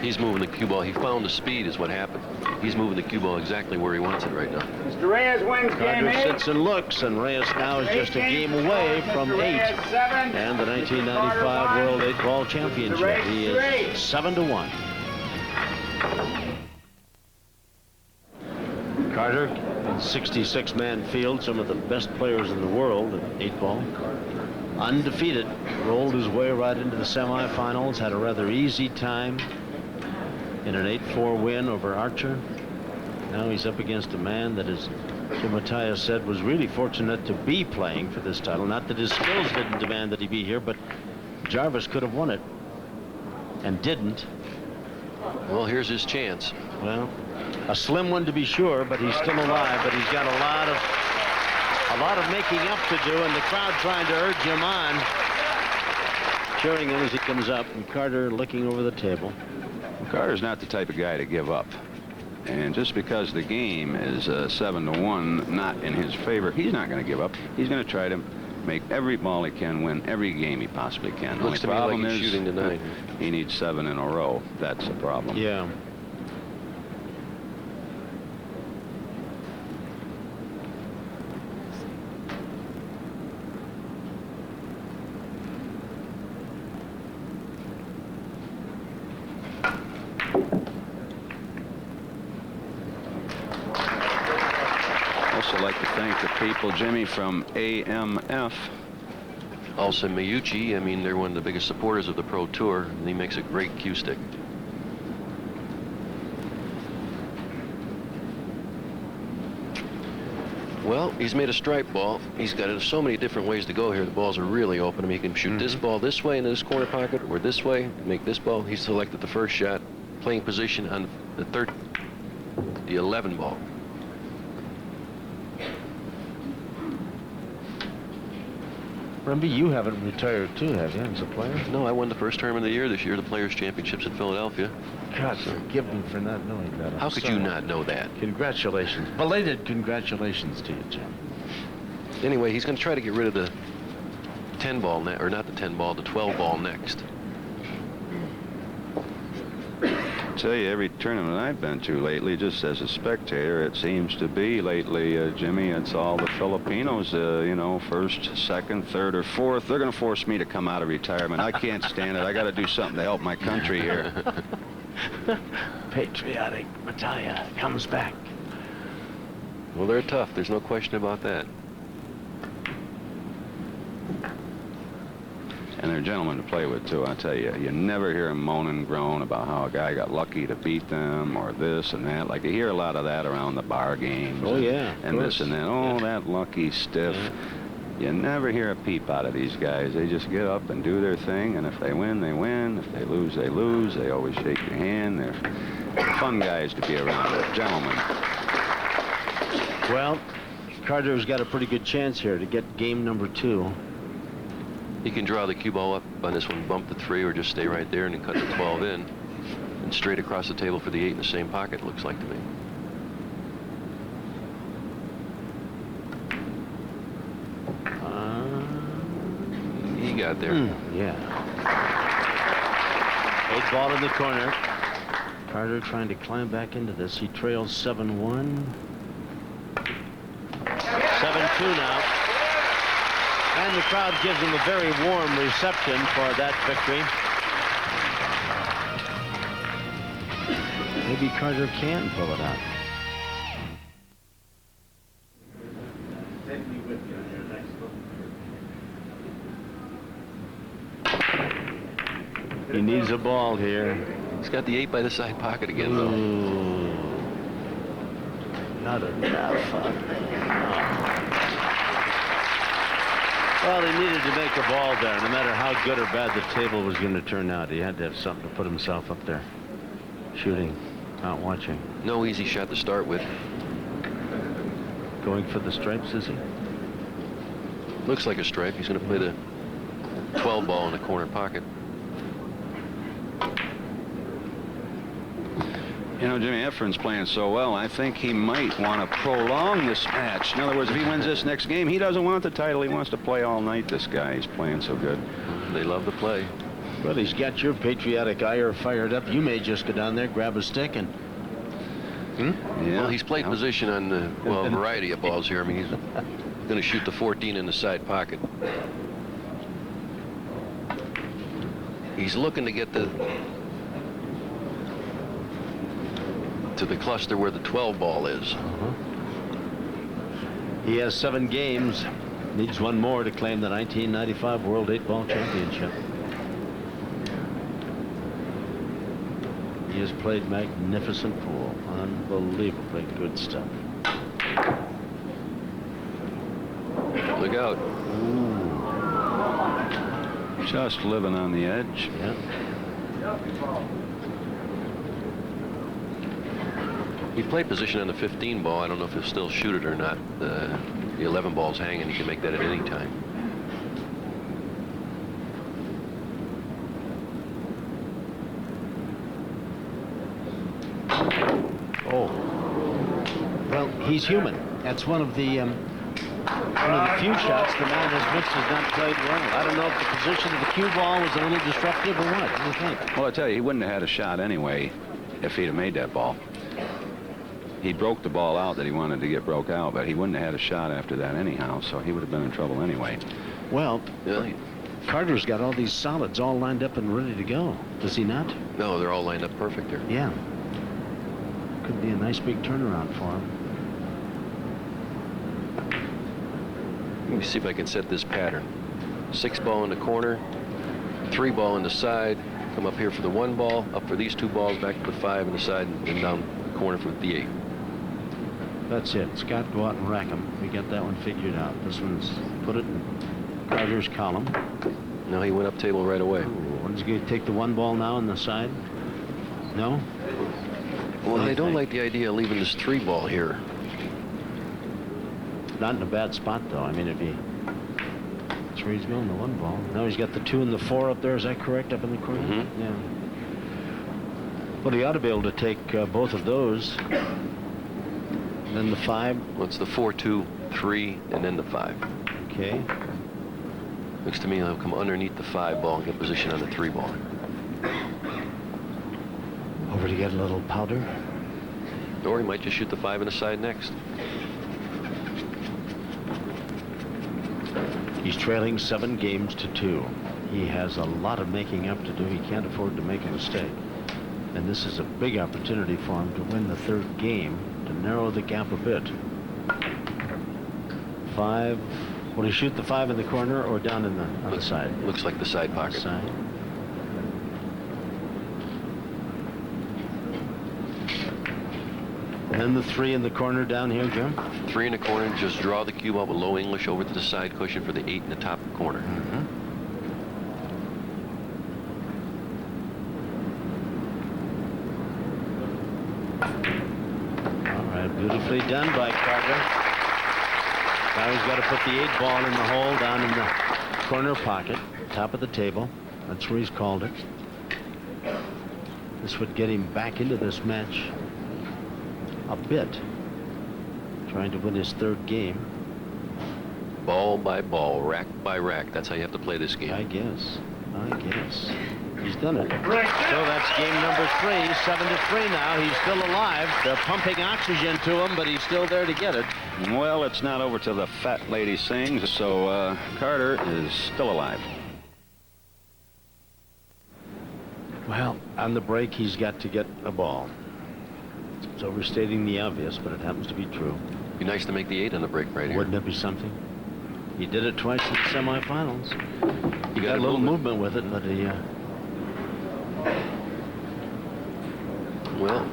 He's moving the cue ball. He found the speed is what happened. He's moving the cue ball exactly where he wants it right now. Mr. Reyes wins game Carter 8. sits and looks, and Reyes now is just a game away from 8 and the 1995 World 8-Ball Championship. He is 7-1. Carter, 66-man field, some of the best players in the world at 8-ball. Undefeated, rolled his way right into the semifinals, had a rather easy time in an 8-4 win over Archer. Now he's up against a man that, as Jim Matthias said, was really fortunate to be playing for this title. Not that his skills didn't demand that he be here, but Jarvis could have won it and didn't. Well, here's his chance. Well, a slim one to be sure, but he's still alive. But he's got a lot of making up to do, and the crowd trying to urge him on, cheering him as he comes up, and Carter looking over the table. Carter's not the type of guy to give up. And just because the game is 7-1, not in his favor, he's not going to give up. He's going to try to make every ball he can, win every game he possibly can. Looks to me like he's shooting tonight. He needs 7 in a row. That's the problem. Yeah. also like to thank the people, Jimmy, from AMF. Also Miyuchi, I mean, they're one of the biggest supporters of the Pro Tour, and he makes a great cue stick. Well, he's made a stripe ball. He's got so many different ways to go here. The balls are really open. I mean, he can shoot this ball this way into this corner pocket, or this way, make this ball. He selected the first shot, playing position on the 11 ball. Remember, you haven't retired too, have you, as a player? No, I won the first tournament of the year this year, the Players' Championships in Philadelphia. God, forgive me for not knowing that. How could you not know that? Congratulations. Belated congratulations to you, Jim. Anyway, he's going to try to get rid of the 10 ball, or not the 10 ball, the 12 ball next. I tell you, every tournament I've been to lately, just as a spectator, it seems to be lately, Jimmy, it's all the Filipinos, you know, first, second, third, or fourth. They're going to force me to come out of retirement. I can't stand it. I got to do something to help my country here. Patriotic Natalia comes back. Well, they're tough. There's no question about that. And they're gentlemen to play with, too, I tell you. You never hear them moan and groan about how a guy got lucky to beat them or this and that. Like, you hear a lot of that around the bar games. Oh, yeah. And this and that. Oh, that lucky stiff. Yeah. You never hear a peep out of these guys. They just get up and do their thing, and if they win, they win. If they lose, they lose. They always shake your hand. They're fun guys to be around. They're gentlemen. Well, Carter's got a pretty good chance here to get game number 2. He can draw the cue ball up on this one, bump the 3, or just stay right there and then cut the 12 in. And straight across the table for the 8 in the same pocket, looks like to me. He got there. Yeah. 8 ball in the corner. Carter trying to climb back into this. He trails 7-1. 7-2 now. And the crowd gives him a very warm reception for that victory. Maybe Carter can pull it out. He needs a ball here. He's got the 8 by the side pocket again, though. Ooh. Not enough. Well, he needed to make a ball there. No matter how good or bad the table was going to turn out, he had to have something to put himself up there. Shooting, not watching. No easy shot to start with. Going for the stripes, is he? Looks like a stripe. He's going to play the 12 ball in the corner pocket. You know, Jimmy, Efren's playing so well, I think he might want to prolong this match. In other words, if he wins this next game, he doesn't want the title. He wants to play all night, this guy. He's playing so good. They love to play. Well, he's got your patriotic ire fired up. You may just go down there, grab a stick, and... Yeah. Well, he's played position on the, well, a variety of balls here. I mean, he's going to shoot the 14 in the side pocket. He's looking to get to the cluster where the 12 ball is. He has 7 games. Needs one more to claim the 1995 World 8-Ball Championship. He has played magnificent pool. Unbelievably good stuff. Look out. Ooh. Just living on the edge. Yeah. He played position on the 15 ball. I don't know if he'll still shoot it or not. The 11 ball's hanging. He can make that at any time. Oh. Well, he's human. That's one of the few shots the man has missed has not played well. I don't know if the position of the cue ball was a little disruptive or what. What do you think? Well, I tell you, he wouldn't have had a shot anyway if he'd have made that ball. He broke the ball out that he wanted to get broke out, but he wouldn't have had a shot after that anyhow, so he would have been in trouble anyway. Well, Yeah. Carter's got all these solids all lined up and ready to go. Does he not? No, they're all lined up perfect there. Yeah. Could be a nice big turnaround for him. Let me see if I can set this pattern. 6 ball in the corner, 3 ball in the side, come up here for the 1 ball, up for these 2 balls, back to the 5 in the side, and down the corner for the 8. That's it. Scott, go out and rack them. We got that one figured out. This one's put it in Carter's column. Now he went up table right away. One's going to take the 1 ball now on the side. No? Well, I don't like the idea of leaving this 3 ball here. Not in a bad spot, though. I mean, it'd be... That's where he's going, the 1 ball. Now he's got the 2 and the 4 up there. Is that correct, up in the corner? Mm-hmm. Yeah. Well, he ought to be able to take both of those. Then the 5. Well, it's the 4, 2, 3, and then the 5. Okay. Looks to me he'll come underneath the 5 ball and get position on the 3 ball. Over to get a little powder. Or he might just shoot the 5 in the side next. He's trailing 7 games to 2. He has a lot of making up to do. He can't afford to make a mistake. And this is a big opportunity for him to win the 3rd game, to narrow the gap a bit. 5. Will he shoot the 5 in the corner or down in the on the side? Looks like the side pocket. Side. And then the 3 in the corner down here, Jim. 3 in the corner, and just draw the cue ball with low English over to the side cushion for the 8 in the top corner. Mm-hmm. All right, beautifully done by Carter. Now he's got to put the 8 ball in the hole down in the corner pocket, top of the table. That's where he's called it. This would get him back into this match a bit, trying to win his 3rd game. Ball by ball, rack by rack. That's how you have to play this game. I guess. He's done it. So that's game number 3, 7-3 now. He's still alive. They're pumping oxygen to him, but he's still there to get it. Well, it's not over till the fat lady sings, so Carter is still alive. Well, on the break, he's got to get a ball. It's overstating the obvious, but it happens to be true. Be nice to make the 8 on the break right here. Wouldn't it be something? He did it twice in the semifinals. You Got a little movement with it, but he... Well,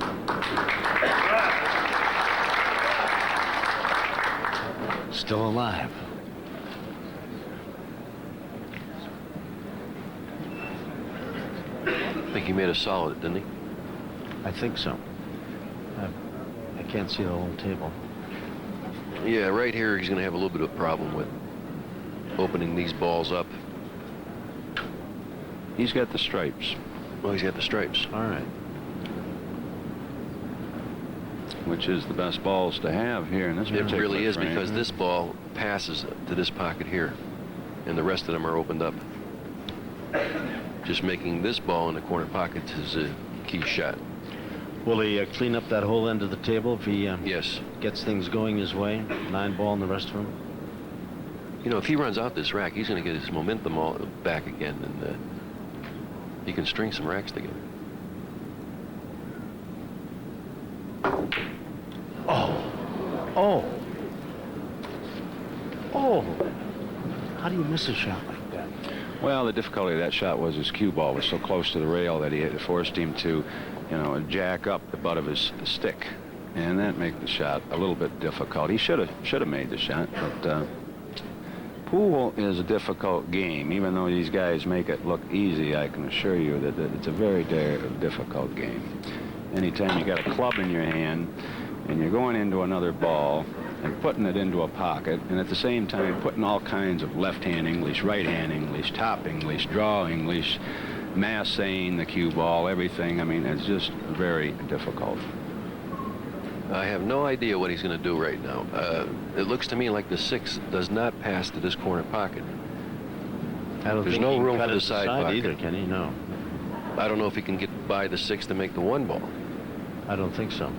still alive. I think he made a solid, didn't he? I think so. I can't see the whole table. Yeah, right here he's going to have a little bit of a problem with opening these balls up. He's got the stripes. Well, he's got the stripes. All right. Which is the best balls to have here in this It particular really is, frame. because this ball passes to this pocket here, and the rest of them are opened up. Just making this ball in the corner pocket is a key shot. Will he clean up that whole end of the table if he Yes. gets things going his way? 9 ball and the rest of them? You know, if he runs out this rack, he's going to get his momentum all back again, and he can string some racks together. Oh! How do you miss a shot like that? Well, the difficulty of that shot was his cue ball was so close to the rail that it forced him to, jack up the butt of his stick, and that made the shot a little bit difficult. He should have made the shot, but pool is a difficult game. Even though these guys make it look easy, I can assure you that it's a very difficult game. Anytime you got a club in your hand and you're going into another ball and putting it into a pocket, and at the same time putting all kinds of left-hand English, right-hand English, top English, draw English, massing the cue ball, everything. I mean, it's just very difficult. I have no idea what he's going to do right now. It looks to me like the 6 does not pass to this corner pocket. I don't There's think no he can room cut for it the to side pocket. either, can he? No. I don't know if he can get by the 6 to make the 1 ball. I don't think so.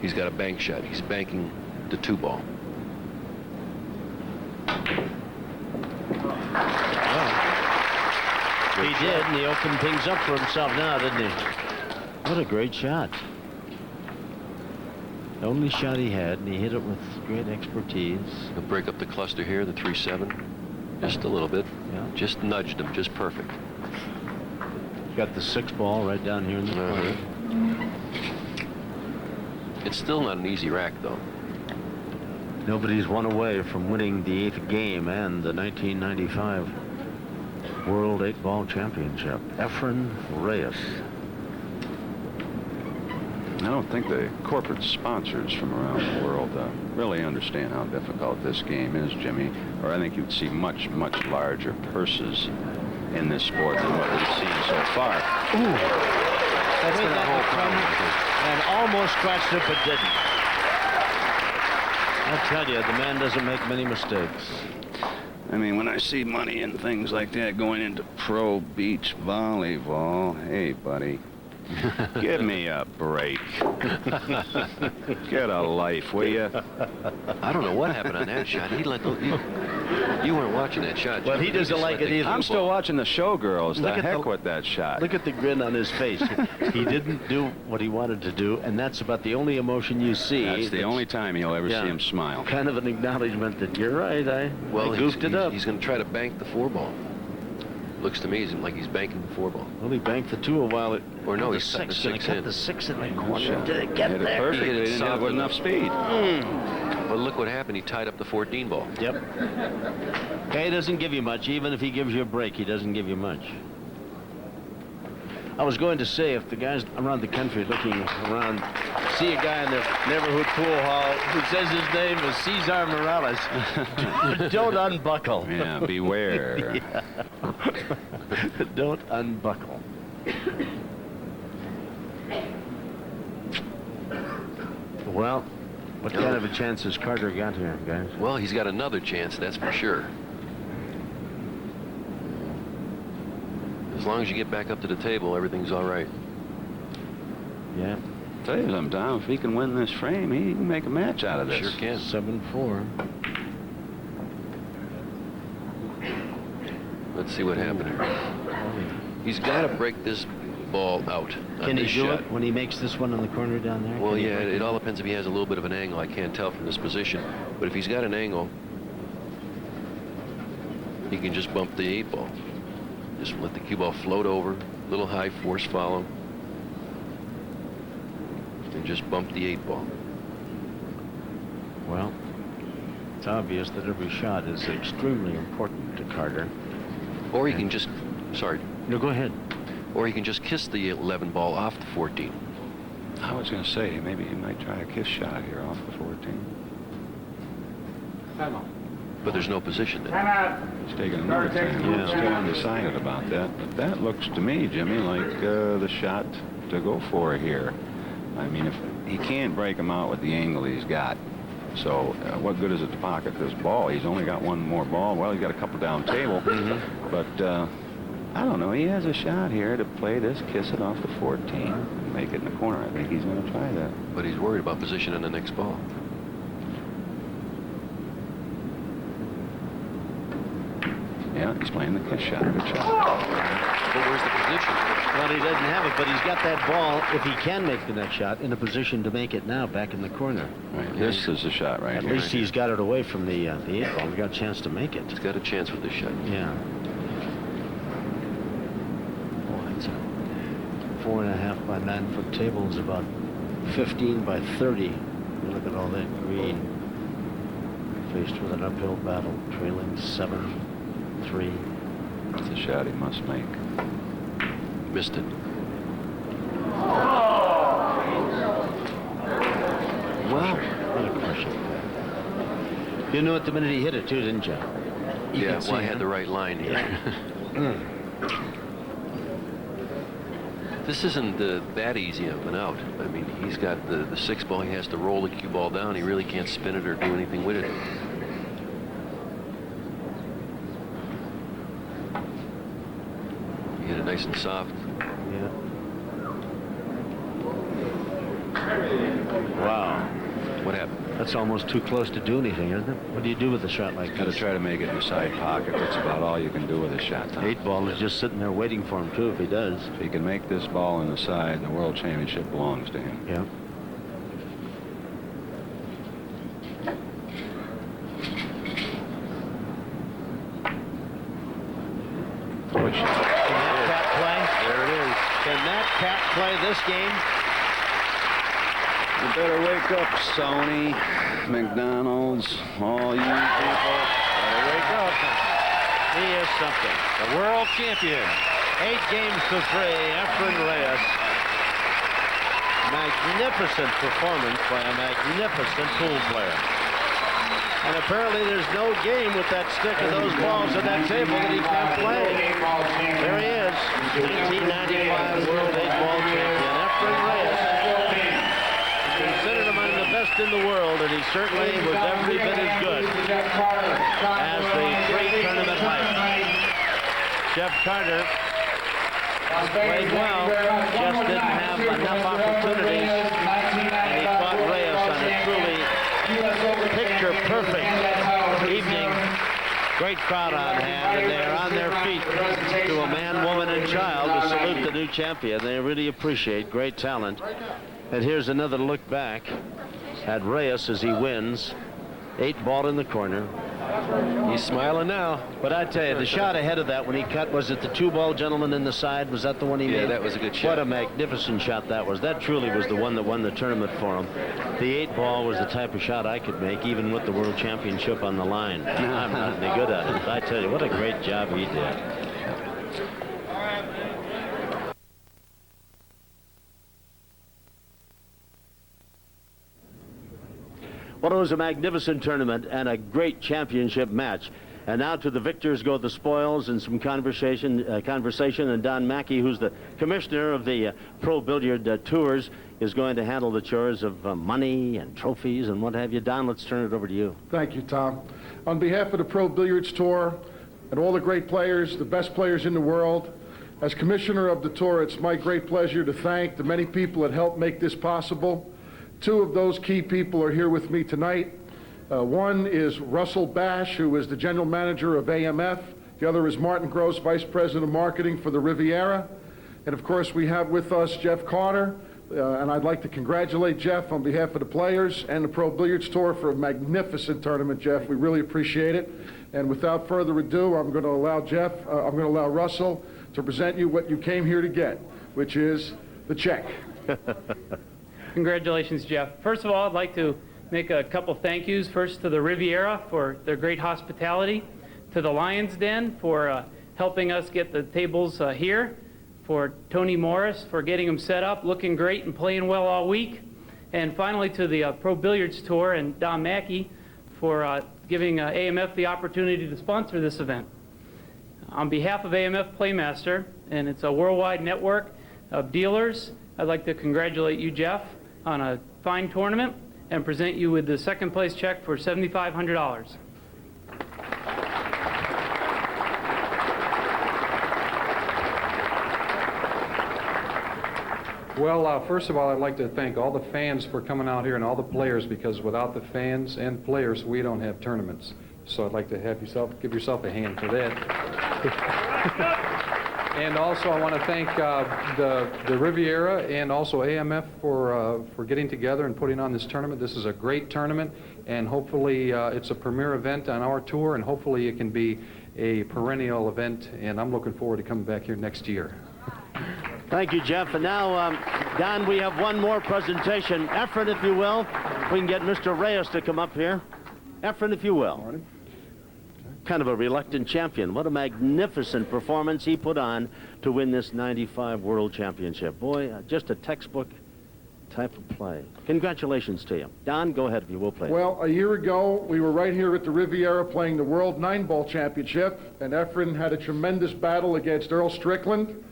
He's got a bank shot. He's banking the 2 ball. He did, and he opened things up for himself now, didn't he? What a great shot. The only shot he had, and he hit it with great expertise. He'll break up the cluster here, the 3-7. Just a little bit. Yeah. Just nudged him, just perfect. Got the 6 ball right down here in the corner. It's still not an easy rack, though. Nobody's one away from winning the 8th game and the 1995 World 8-Ball Championship. Efren Reyes. I don't think the corporate sponsors from around the world really understand how difficult this game is, Jimmy. Or I think you'd see much, much larger purses in this sport than what we've seen so far. Ooh. That's been the whole problem. And almost scratched it, but didn't. I tell you, the man doesn't make many mistakes. I mean, when I see money and things like that going into pro beach volleyball, hey, buddy, give me a break. Get a life, will you? I don't know what happened on that shot. He let the... You weren't watching that shot. Well, he doesn't like it either. I'm still watching the showgirls. Look The at heck the- with that shot. Look at the grin on his face. He didn't do what he wanted to do, and that's about the only emotion you see. That's the only time you'll ever see him smile. Kind of an acknowledgement that you're right. I goofed it up. He's going to try to bank the 4-ball. Looks to me like he's banking the 4-ball. Well, he banked the 2 a while. Or no, the he's cutting the 6. And he 6 cut in. the 6 in the corner. Shot. Did it get Hit it there? perfect. He hit it They didn't have solid enough speed. But look what happened. He tied up the 14 ball. Yep. Okay, he doesn't give you much. Even if he gives you a break, he doesn't give you much. I was going to say, if the guys around the country looking around see a guy in the neighborhood pool hall who says his name is Cesar Morales, don't unbuckle. Yeah, beware. Don't unbuckle. Well, what kind of a chance has Carter got here, guys? Well, he's got another chance, that's for sure. As long as you get back up to the table, everything's all right. Yeah. Tell you something, Tom, if he can win this frame, he can make a match out of this. Sure can. 7-4. Let's see what happened here. He's got to break this ball out. Can he this do shot. it when he makes this one in the corner down there? Well, Can he yeah, break it all depends if he has a little bit of an angle. I can't tell from this position. But if he's got an angle, he can just bump the 8-ball. Just let the cue ball float over, little high force follow, and just bump the 8-ball. Well, it's obvious that every shot is extremely important to Carter. Or he can just, sorry, No, go ahead. or he can just kiss the 11 ball off the 14. I was going to say, maybe he might try a kiss shot here off the 14. But there's no position there. Time out. He's taking another time. Yeah. Still undecided about that. But that looks to me, Jimmy, like the shot to go for here. I mean, if he can't break him out with the angle he's got, so what good is it to pocket this ball? He's only got one more ball. Well, he's got a couple down table. But I don't know. He has a shot here to play this, kiss it off the 14, and make it in the corner. I think he's going to try that. But he's worried about position in the next ball. Yeah, he's playing the kiss shot. Good shot. But where's the position? Well, he doesn't have it, but he's got that ball, if he can make the next shot, in a position to make it now back in the corner. Right. This is the shot right At here. least he's got it away from the 8-ball. He's got a chance to make it. He's got a chance with this shot. Yeah. Boy, it's a 4.5 by 9 foot table is about 15 by 30. Look at all that green. Faced with an uphill battle, trailing 7-3. That's a shot he must make. Missed it. Well, what a question. You knew it the minute he hit it, too, didn't you? Yeah, well, I had the right line here. This isn't that easy of an out. I mean, he's got the 6-ball. He has to roll the cue ball down. He really can't spin it or do anything with it. He hit it nice and soft. Yeah. Wow. What happened? That's almost too close to do anything, isn't it? What do you do with a shot like Got to this? try to make it in the side pocket. That's about all you can do with a shot, Tom. 8-ball is just sitting there waiting for him, too, if he does. If he can make this ball in the side, the World Championship belongs to him. Yeah. championship. Can that cat play? There it is. Can that cat play this game? You better wake up, Sony, McDonald's, all you people. Better wake up. He is something. The world champion. 8 games to 3, Efren Reyes. Magnificent performance by a magnificent pool player. And apparently there's no game with that stick of those balls at that table that he can't play. There he is, 1995 World 8-ball champion, Efren Reyes. Considered among the best in the world, and he certainly was every bit as good as the great tournament hype. Jeff Carter played well, just didn't have enough opportunities, and he caught Reyes on a truly picture-perfect evening. Great crowd on hand, and they're on their feet to a man, woman, and child to salute the new champion. They really appreciate great talent. And here's another look back at Reyes as he wins. 8-ball in the corner. He's smiling now. But I tell you, the shot ahead of that when he cut, was it the 2-ball gentleman in the side? Was that the one he made? Yeah, that was a good shot. What a magnificent shot that was. That truly was the one that won the tournament for him. The 8-ball was the type of shot I could make, even with the World Championship on the line. I'm not any good at it. But I tell you, what a great job he did. Well, it was a magnificent tournament and a great championship match. And now to the victors go the spoils and some conversation. And Don Mackey, who's the commissioner of the Pro Billiard Tours, is going to handle the chores of money and trophies and what have you. Don, let's turn it over to you. Thank you, Tom. On behalf of the Pro Billiards Tour and all the great players, the best players in the world, as commissioner of the tour, it's my great pleasure to thank the many people that helped make this possible. 2 of those key people are here with me tonight. One is Russell Bash, who is the general manager of AMF. The other is Martin Gross, vice president of marketing for the Riviera. And of course, we have with us Jeff Carter. And I'd like to congratulate Jeff on behalf of the players and the Pro Billiards Tour for a magnificent tournament, Jeff. We really appreciate it. And without further ado, I'm going to allow Russell to present you what you came here to get, which is the check. Congratulations, Jeff. First of all, I'd like to make a couple thank yous. First to the Riviera for their great hospitality, to the Lions Den for helping us get the tables here, for Tony Morris for getting them set up, looking great and playing well all week, and finally to the Pro Billiards Tour and Don Mackey for giving AMF the opportunity to sponsor this event. On behalf of AMF Playmaster, and it's a worldwide network of dealers, I'd like to congratulate you, Jeff, on a fine tournament and present you with the second place check for $7,500. Well, first of all, I'd like to thank all the fans for coming out here and all the players, because without the fans and players, we don't have tournaments. So I'd like to give yourself a hand for that. And also, I want to thank the Riviera and also AMF for getting together and putting on this tournament. This is a great tournament, and hopefully it's a premier event on our tour, and hopefully it can be a perennial event, and I'm looking forward to coming back here next year. Thank you, Jeff. And now, Don, we have one more presentation. Efren, if you will. If we can get Mr. Reyes to come up here. Efren, if you will. Kind of a reluctant champion. What a magnificent performance he put on to win this '95 World Championship. Boy, just a textbook type of play. Congratulations to you. Don, go ahead if you will, please. Well, a year ago, we were right here at the Riviera playing the World 9-Ball Championship, and Efren had a tremendous battle against Earl Strickland,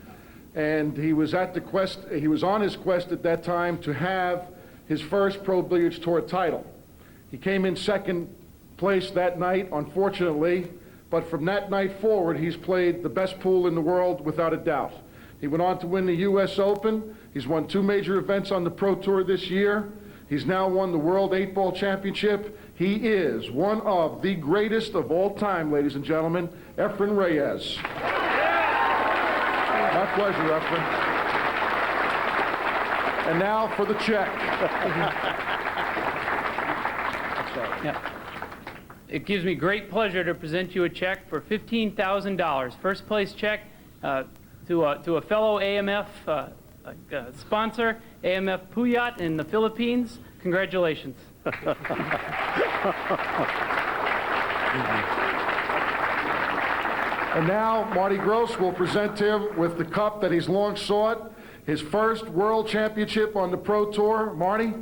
and he was on his quest at that time to have his first Pro Billiards Tour title. He came in second place that night, unfortunately, but from that night forward, he's played the best pool in the world without a doubt. He went on to win the U.S. Open. He's won 2 major events on the Pro Tour this year. He's now won the World 8-Ball Championship. He is one of the greatest of all time, ladies and gentlemen, Efren Reyes. My pleasure, Efren. And now for the check. Yeah. It gives me great pleasure to present you a check for $15,000. First place check to a fellow AMF sponsor, AMF Puyat in the Philippines, congratulations. And now, Marty Gross will present him with the cup that he's long sought, his first World Championship on the Pro Tour. Marty?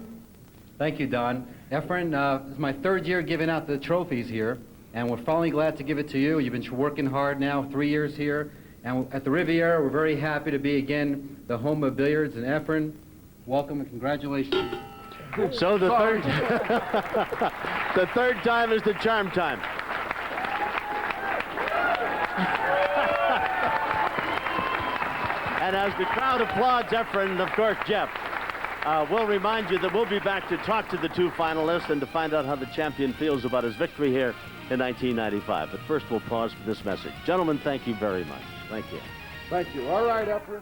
Thank you, Don. Efren, it's my third year giving out the trophies here, and we're finally glad to give it to you. You've been working hard now, 3 years here, and at the Riviera, we're very happy to be again the home of billiards. And Efren, welcome and congratulations. So the third, the third time is the charm time. And as the crowd applauds Efren, of course, Jeff, we'll remind you that we'll be back to talk to the two finalists and to find out how the champion feels about his victory here in 1995. But first, we'll pause for this message. Gentlemen, thank you very much. Thank you. Thank you. All right, Efren.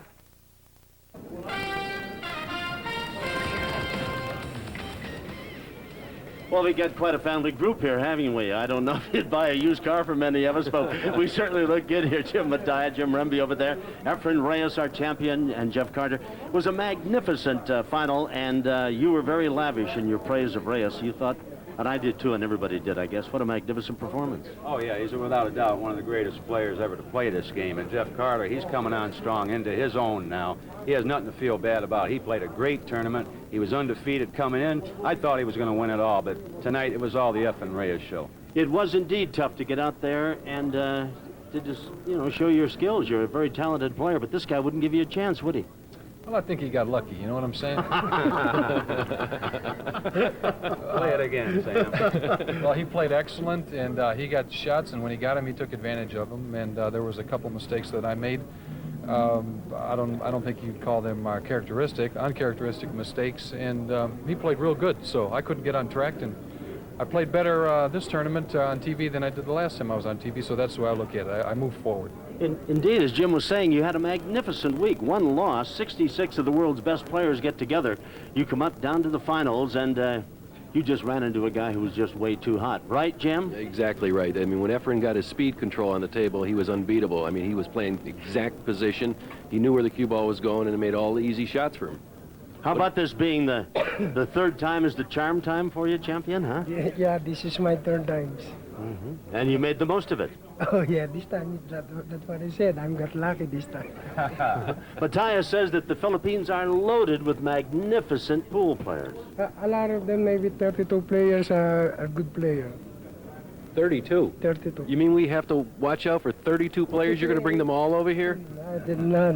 Well, we got quite a family group here, haven't we? I don't know if you'd buy a used car for many of us, but we certainly look good here. Jim Mattia, Jim Remby over there, Efren Reyes, our champion, and Jeff Carter. It was a magnificent final, and you were very lavish in your praise of Reyes. You thought, and I did too, and everybody did, I guess. What a magnificent performance. Oh, yeah, he's without a doubt one of the greatest players ever to play this game. And Jeff Carter, he's coming on strong into his own now. He has nothing to feel bad about. He played a great tournament. He was undefeated coming in. I thought he was going to win it all, but tonight it was all the Efren Reyes show. It was indeed tough to get out there and to just, you know, show your skills. You're a very talented player, but this guy wouldn't give you a chance, would he? Well, I think he got lucky. You know what I'm saying? Play it again, Sam. Well, he played excellent, and he got shots, and when he got them, he took advantage of them. And there was a couple mistakes that I made. I don't think you'd call them uncharacteristic mistakes. And he played real good, so I couldn't get on track. And I played better this tournament on TV than I did the last time I was on TV. So that's the way I look at it. I moved forward. Indeed, as Jim was saying, you had a magnificent week. One loss, 66 of the world's best players get together. You come up down to the finals, and you just ran into a guy who was just way too hot. Right, Jim? Exactly right. I mean, when Efren got his speed control on the table, he was unbeatable. I mean, he was playing exact position. He knew where the cue ball was going, and it made all the easy shots for him. How about this being the third time is the charm time for you, champion, huh? Yeah, this is my third time. Mm-hmm. And you made the most of it. Oh, yeah, this time, that's what I said. I got lucky this time. Mattia says that the Philippines are loaded with magnificent pool players. A lot of them, maybe 32 players are good players. 32? 32. You mean we have to watch out for 32 players? You're going to bring them all over here? I did not.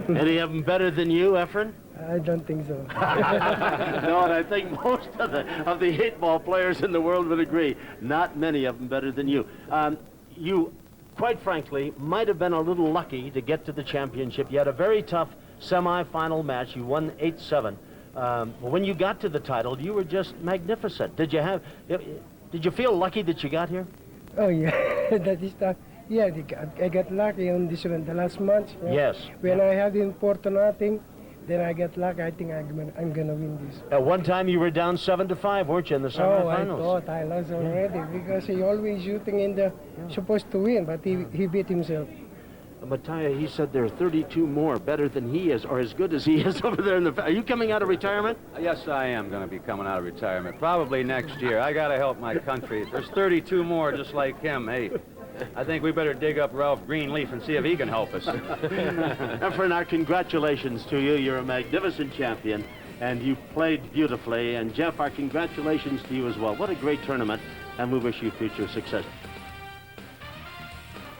Any of them better than you, Efren? I don't think so. No, and I think most of the 8-ball players in the world would agree. Not many of them better than you. You, quite frankly, might have been a little lucky to get to the championship. You had a very tough semifinal match. You won 8-7. When you got to the title, you were just magnificent. Did you feel lucky that you got here? Oh, yeah. That is tough. Yeah, I got lucky on this one, the last match. Yes. When I had in 4-0, then I get lucky. I think I'm gonna win this. At one time, you were down 7-5, weren't you, in the semifinals? Oh, I thought I lost already because he always shooting in the supposed to win, but he beat himself. Mattia, he said there are 32 more better than he is, or as good as he is over there in the... Are you coming out of retirement? Yes, I am going to be coming out of retirement. Probably next year. I got to help my country. There's 32 more just like him. Hey, I think we better dig up Ralph Greenleaf and see if he can help us. Efren, our congratulations to you. You're a magnificent champion, and you played beautifully. And Jeff, our congratulations to you as well. What a great tournament, and we wish you future success.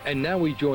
And now we join